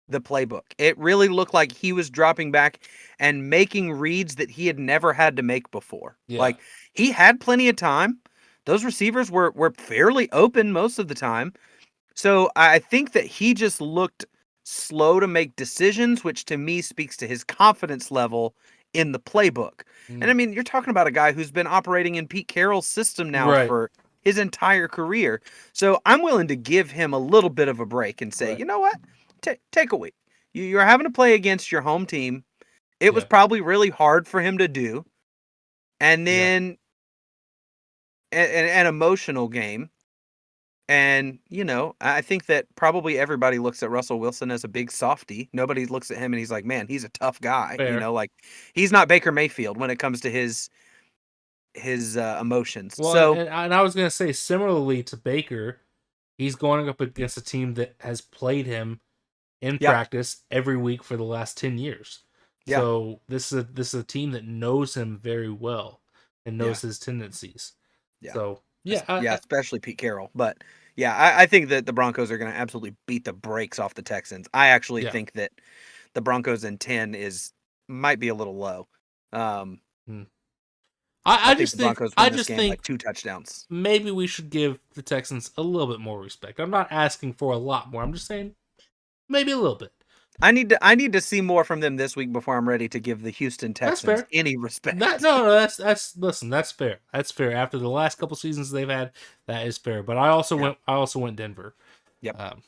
the playbook. It really looked like he was dropping back and making reads that he had never had to make before. Yeah. Like he had plenty of time. Those receivers were fairly open most of the time. So I think that he just looked slow to make decisions, which to me speaks to his confidence level in the playbook. And I mean, you're talking about a guy who's been operating in Pete Carroll's system now for his entire career. So I'm willing to give him a little bit of a break and say, you know what? Take a week. You're having to play against your home team. It was probably really hard for him to do. And then an emotional game. And, I think that probably everybody looks at Russell Wilson as a big softy. Nobody looks at him and he's like, man, he's a tough guy. Fair. Like he's not Baker Mayfield when it comes to his emotions. Well, so and I was going to say, similarly to Baker, he's going up against a team that has played him in practice every week for the last 10 years. Yeah. So this is a team that knows him very well and Yeah. knows his tendencies. Yeah. So Yeah, especially Pete Carroll. But yeah, I think that the Broncos are going to absolutely beat the brakes off the Texans. I actually yeah. think that the Broncos in 10 might be a little low. Um, Hmm. I I think just the think Broncos I win this just game like think 2 touchdowns. maybe we should give the Texans a little bit more respect. I'm not asking for a lot more. I'm just saying maybe a little bit. I need to see more from them this week before I'm ready to give the Houston That's Texans fair. any That respect. no, that's listen, that's fair. That's fair. After the last couple seasons they've had, that is fair. But Yeah. I also went Denver. Yep. Um,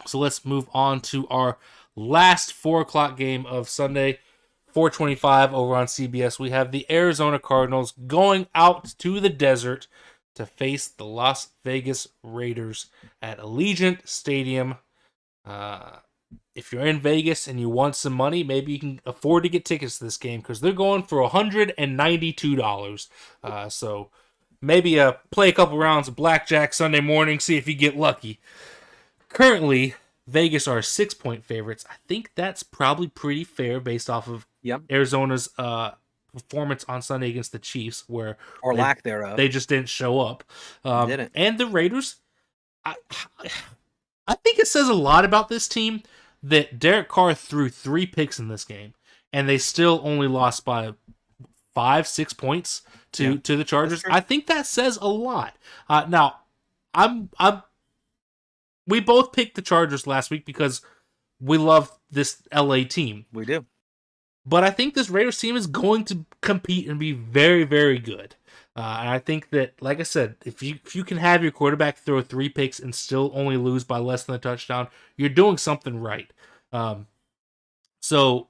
so let's move on to our last 4 o'clock game of Sunday, 4:25 over on CBS. We have the Arizona Cardinals going out to the desert to face the Las Vegas Raiders at Allegiant Stadium. Uh, if you're in Vegas and you want some money, maybe you can afford to get tickets to this game because they're going for $192. So maybe play a couple rounds of blackjack Sunday morning, see if you get lucky. Currently, Vegas are 6-point favorites. I think that's probably pretty fair based off of Yep. Arizona's performance on Sunday against the Chiefs, where Or lack thereof. they just didn't show up. Didn't. And the Raiders, I, I think it says a lot about this team that Derek Carr threw 3 picks in this game, and they still only lost by 5-6 points to the Chargers. I think that says a lot. Now, we both picked the Chargers last week because we love this LA team. We do. But I think this Raiders team is going to compete and be very, very good. And I think that, like I said, if you can have your quarterback throw 3 picks and still only lose by less than a touchdown, you're doing something right. So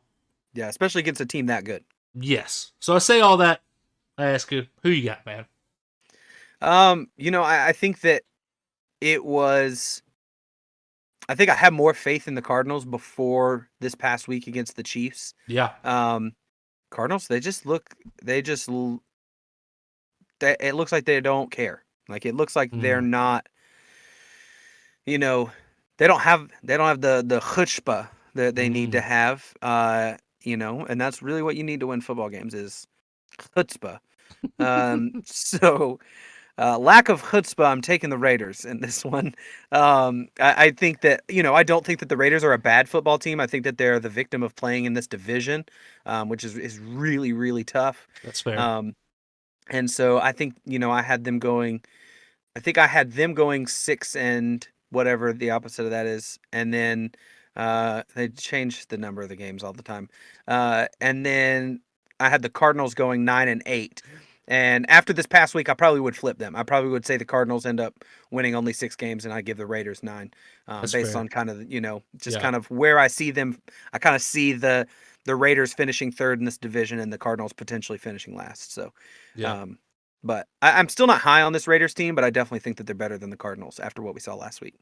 Yeah, especially against a team that good. yes. So I say all that. I ask you, who you got, man? I think that it was. I think I had more faith in the Cardinals before this past week against the Chiefs. Yeah. Cardinals, it looks like they don't care. Like it looks like they're not, they don't have the chutzpah that they need to have, and that's really what you need to win football games is chutzpah. So lack of chutzpah, I'm taking the Raiders in this one. I think that, I don't think that the Raiders are a bad football team. I think that they're the victim of playing in this division, which is really, really tough. That's fair. And so I think, I had them going 6 and whatever the opposite of that is. And then they change the number of the games all the time. And then I had the Cardinals going 9 and 8. And after this past week, I probably would flip them. I probably would say the Cardinals end up winning only 6 games, and I give the Raiders 9, based fair. on kind of, kind of where I see them. I kind of see the Raiders finishing third in this division and the Cardinals potentially finishing last. So, yeah. But I'm still not high on this Raiders team, but I definitely think that they're better than the Cardinals after what we saw last week.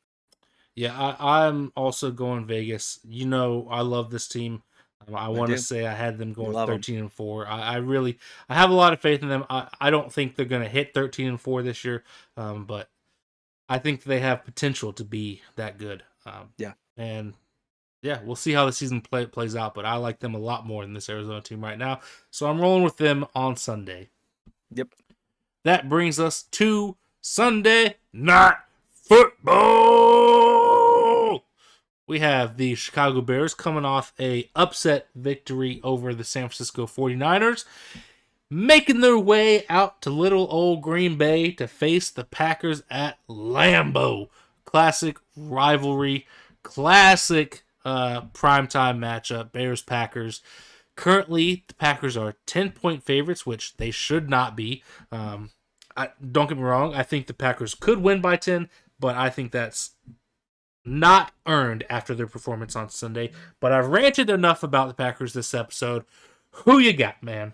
Yeah, I'm also going Vegas. I love this team. I want to say I had them going 13-4. I have a lot of faith in them. I don't think they're going to hit 13-4 this year, but I think they have potential to be that good. And yeah, we'll see how the season plays out. But I like them a lot more than this Arizona team right now, so I'm rolling with them on Sunday. Yep. That brings us to Sunday Night Football. We have the Chicago Bears coming off a upset victory over the San Francisco 49ers, making their way out to little old Green Bay to face the Packers at Lambeau. Classic rivalry, classic primetime matchup, Bears-Packers. Currently, the Packers are 10-point favorites, which they should not be. Don't get me wrong, I think the Packers could win by 10, but I think that's not earned after their performance on Sunday. But I've ranted enough about the Packers this episode. Who you got, man?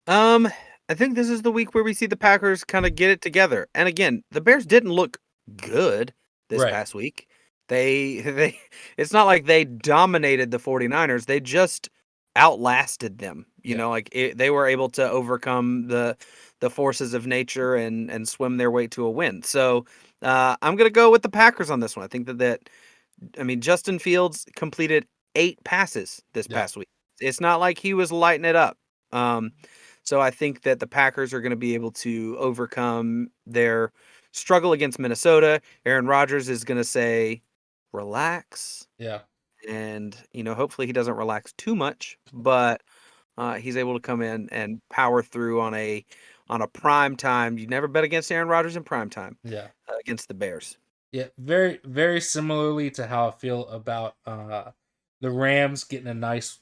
I think this is the week where we see the Packers kind of get it together. And again, the Bears didn't look good this past week. They it's not like they dominated the 49ers. They just outlasted them. They were able to overcome the forces of nature and swim their way to a win. So I'm going to go with the Packers on this one. I think that Justin Fields completed 8 passes this Yeah. past week. It's not like he was lighting it up. So I think that the Packers are going to be able to overcome their struggle against Minnesota. Aaron Rodgers is going to say, relax. Yeah. And, hopefully he doesn't relax too much, but he's able to come in and power through on a prime time. You never bet against Aaron Rodgers in prime time Yeah. against the Bears. Yeah, very very similarly to how I feel about the Rams getting a nice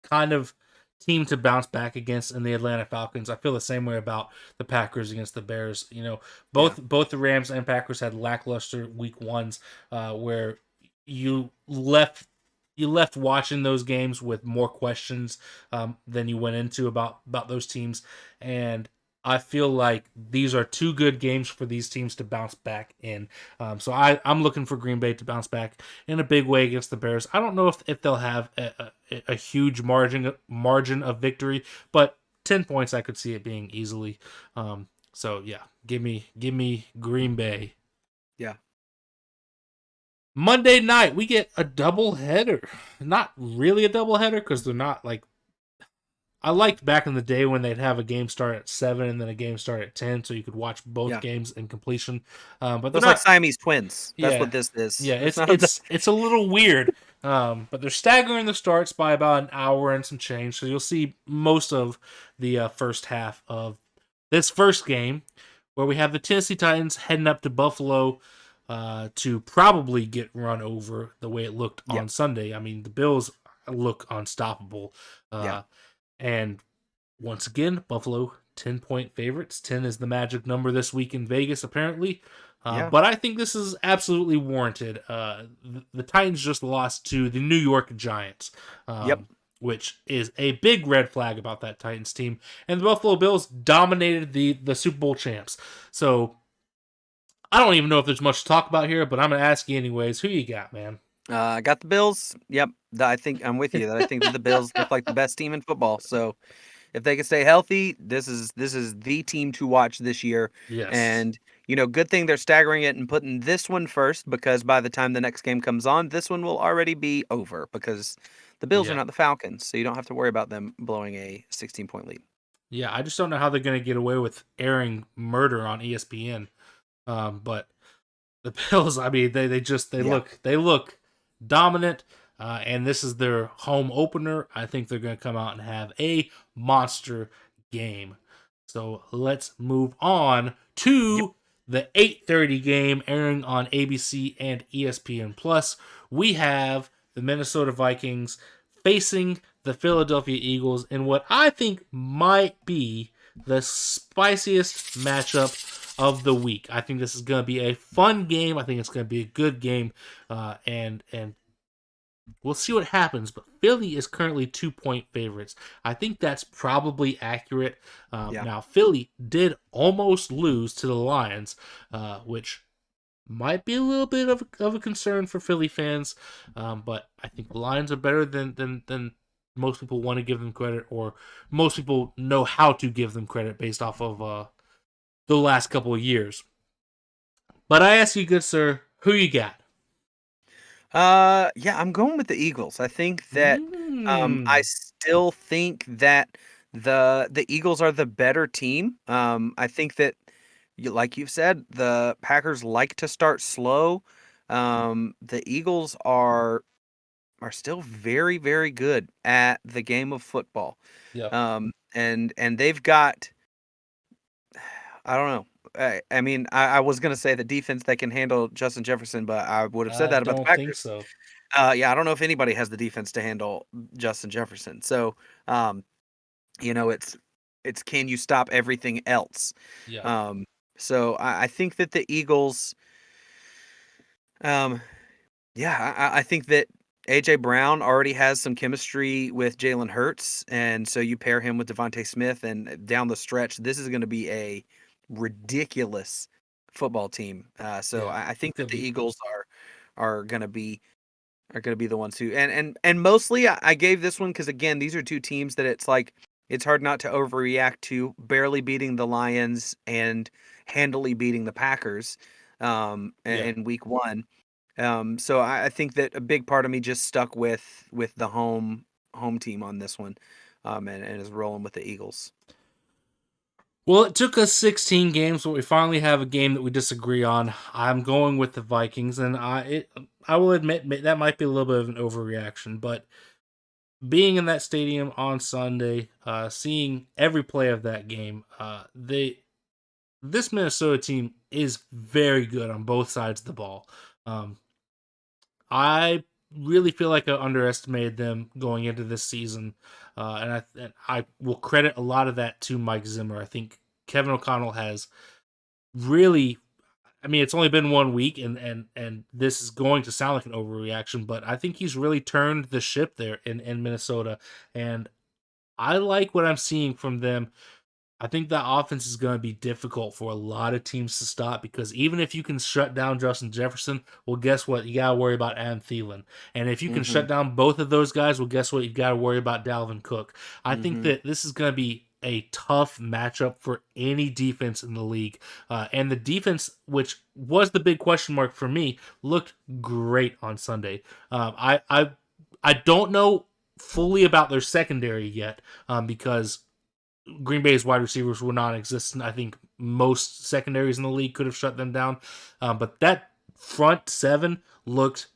kind of team to bounce back against in the Atlanta Falcons. I feel the same way about the Packers against the Bears. Yeah. Both the Rams and Packers had lackluster week ones where you left watching those games with more questions than you went into about those teams, and I feel like these are two good games for these teams to bounce back in. So I'm looking for Green Bay to bounce back in a big way against the Bears. I don't know if they'll have a huge margin of victory, but 10 points I could see it being easily. So yeah, give me Green Bay. Yeah. Monday night we get a double header. Not really a double header because they're not like. I liked back in the day when they'd have a game start at 7 and then a game start at 10, so you could watch both Yeah. games in completion. But they're It's not like Siamese twins. That's Yeah. what this is. Yeah, It's it's a little weird. But they're staggering the starts by about an hour and some change, so you'll see most of the first half of this first game, where we have the Tennessee Titans heading up to Buffalo to probably get run over the way it looked on Sunday. I mean, the Bills look unstoppable. And once again, Buffalo 10-point favorites. 10 is the magic number this week in Vegas, apparently. But I think this is absolutely warranted. The Titans just lost to the New York Giants, which is a big red flag about that Titans team. And the Buffalo Bills dominated the Super Bowl champs. So I don't even know if there's much to talk about here, but I'm going to ask you anyways. Who you got, man? I got the Bills. Yep. I think I'm with you. I think that the Bills look like the best team in football. So if they can stay healthy, this is the team to watch this year. Yes. And good thing they're staggering it and putting this one first, because by the time the next game comes on, this one will already be over because the Bills are not the Falcons, so you don't have to worry about them blowing a 16-point lead. Yeah, I just don't know how they're going to get away with airing murder on ESPN. But the Bills, I mean, they look dominant, and this is their home opener. I think they're going to come out and have a monster game. So let's move on to the 8:30 game airing on ABC and ESPN Plus. We have the Minnesota Vikings facing the Philadelphia Eagles in what I think might be the spiciest matchup of the week. I think this is going to be a fun game. I think it's going to be a good game, and we'll see what happens. But Philly is currently 2-point favorites. I think that's probably accurate. Now, Philly did almost lose to the Lions, which might be a little bit of a concern for Philly fans. But I think the Lions are better than most people want to give them credit, or most people know how to give them credit based off of the last couple of years. But I ask you, good sir, who you got? I'm going with the Eagles. I think that I still think that the Eagles are the better team. I think that like you've said, the Packers like to start slow. The Eagles are still very, very good at the game of football. Yeah. And they've got, I don't know. I mean, I was gonna say the defense that can handle Justin Jefferson, but I would have said that about the Packers. Think so. I don't know if anybody has the defense to handle Justin Jefferson. So, it's can you stop everything else? Yeah. So I think that the Eagles, I think that AJ Brown already has some chemistry with Jalen Hurts, and so you pair him with Devontae Smith, and down the stretch, this is going to be a ridiculous football team. I think that the Eagles are going to be the ones who, and mostly I gave this one because, again, these are two teams that it's hard not to overreact to, barely beating the Lions and handily beating the Packers in week one. So I think that a big part of me just stuck with the home team on this one, and is rolling with the Eagles. Well, it took us 16 games, but we finally have a game that we disagree on. I'm going with the Vikings, and I will admit that might be a little bit of an overreaction, but being in that stadium on Sunday, seeing every play of that game, this Minnesota team is very good on both sides of the ball. I really feel like I underestimated them going into this season, and I will credit a lot of that to Mike Zimmer. I think Kevin O'Connell has really. I mean, it's only been 1 week, and this is going to sound like an overreaction, but I think he's really turned the ship there in Minnesota, and I like what I'm seeing from them. I think that offense is going to be difficult for a lot of teams to stop because even if you can shut down Justin Jefferson, well, guess what? You got to worry about Adam Thielen. And if you can Mm-hmm. shut down both of those guys, well, guess what? You've got to worry about Dalvin Cook. I think Mm-hmm. that this is going to be a tough matchup for any defense in the league. And the defense, which was the big question mark for me, looked great on Sunday. I don't know fully about their secondary yet because Green Bay's wide receivers were non-existent. I think most secondaries in the league could have shut them down, but that front seven looked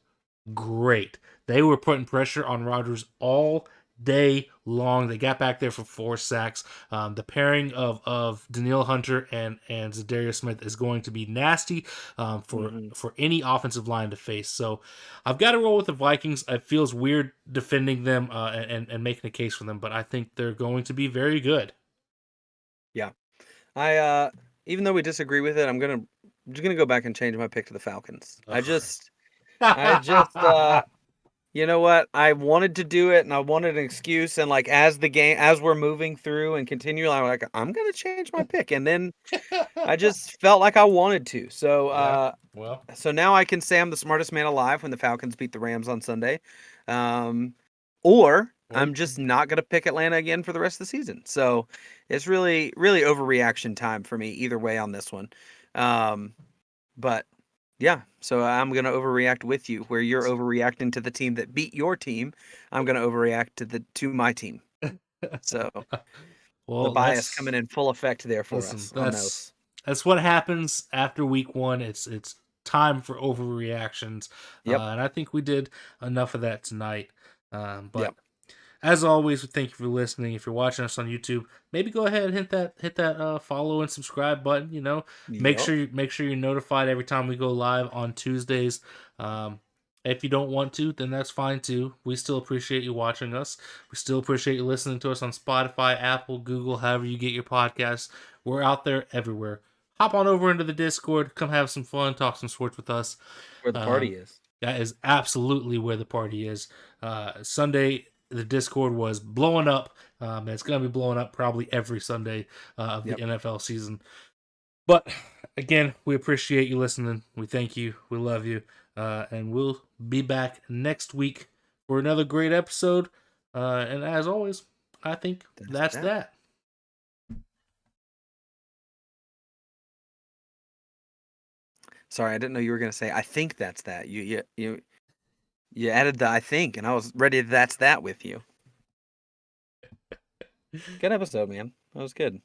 great. They were putting pressure on Rodgers all day long. They got back there for 4 sacks. The pairing of Danielle Hunter and Zadarius Smith is going to be nasty Mm-hmm. for any offensive line to face. So I've got to roll with the Vikings. It feels weird defending them and making a case for them, but I think they're going to be very good. Yeah. Even though we disagree with it, I'm just gonna go back and change my pick to the Falcons. I just you know what? I wanted to do it and I wanted an excuse, and like as we're moving through and continuing, I'm like, I'm gonna change my pick. And then I just felt like I wanted to. So Yeah. Well, so now I can say I'm the smartest man alive when the Falcons beat the Rams on Sunday. Um, or or I'm just not going to pick Atlanta again for the rest of the season. So it's really, really overreaction time for me either way on this one. Um, but yeah, so I'm going to overreact with you where you're overreacting to the team that beat your team. I'm going to overreact to my team. So the well, bias coming in full effect there for listen. us on those. That's what happens after week one. It's time for overreactions, Yep. and I think we did enough of that tonight. But Yep. as always, we thank you for listening. If you're watching us on YouTube, maybe go ahead and hit that follow and subscribe button. You know, Yep. make sure you're notified every time we go live on Tuesdays. If you don't want to, then that's fine too. We still appreciate you watching us. We still appreciate you listening to us on Spotify, Apple, Google, however you get your podcasts. We're out there everywhere. Hop on over into the Discord. Come have some fun. Talk some sports with us. Where the party is. That is absolutely where the party is. Sunday, the Discord was blowing up. And it's going to be blowing up probably every Sunday of the Yep. NFL season. But again, we appreciate you listening. We thank you. We love you. And we'll be back next week for another great episode. And as always, I think that's that. Sorry, I didn't know you were gonna say. I think that's that. You added the I think, and I was ready to that's that with you. Good episode, man. That was good.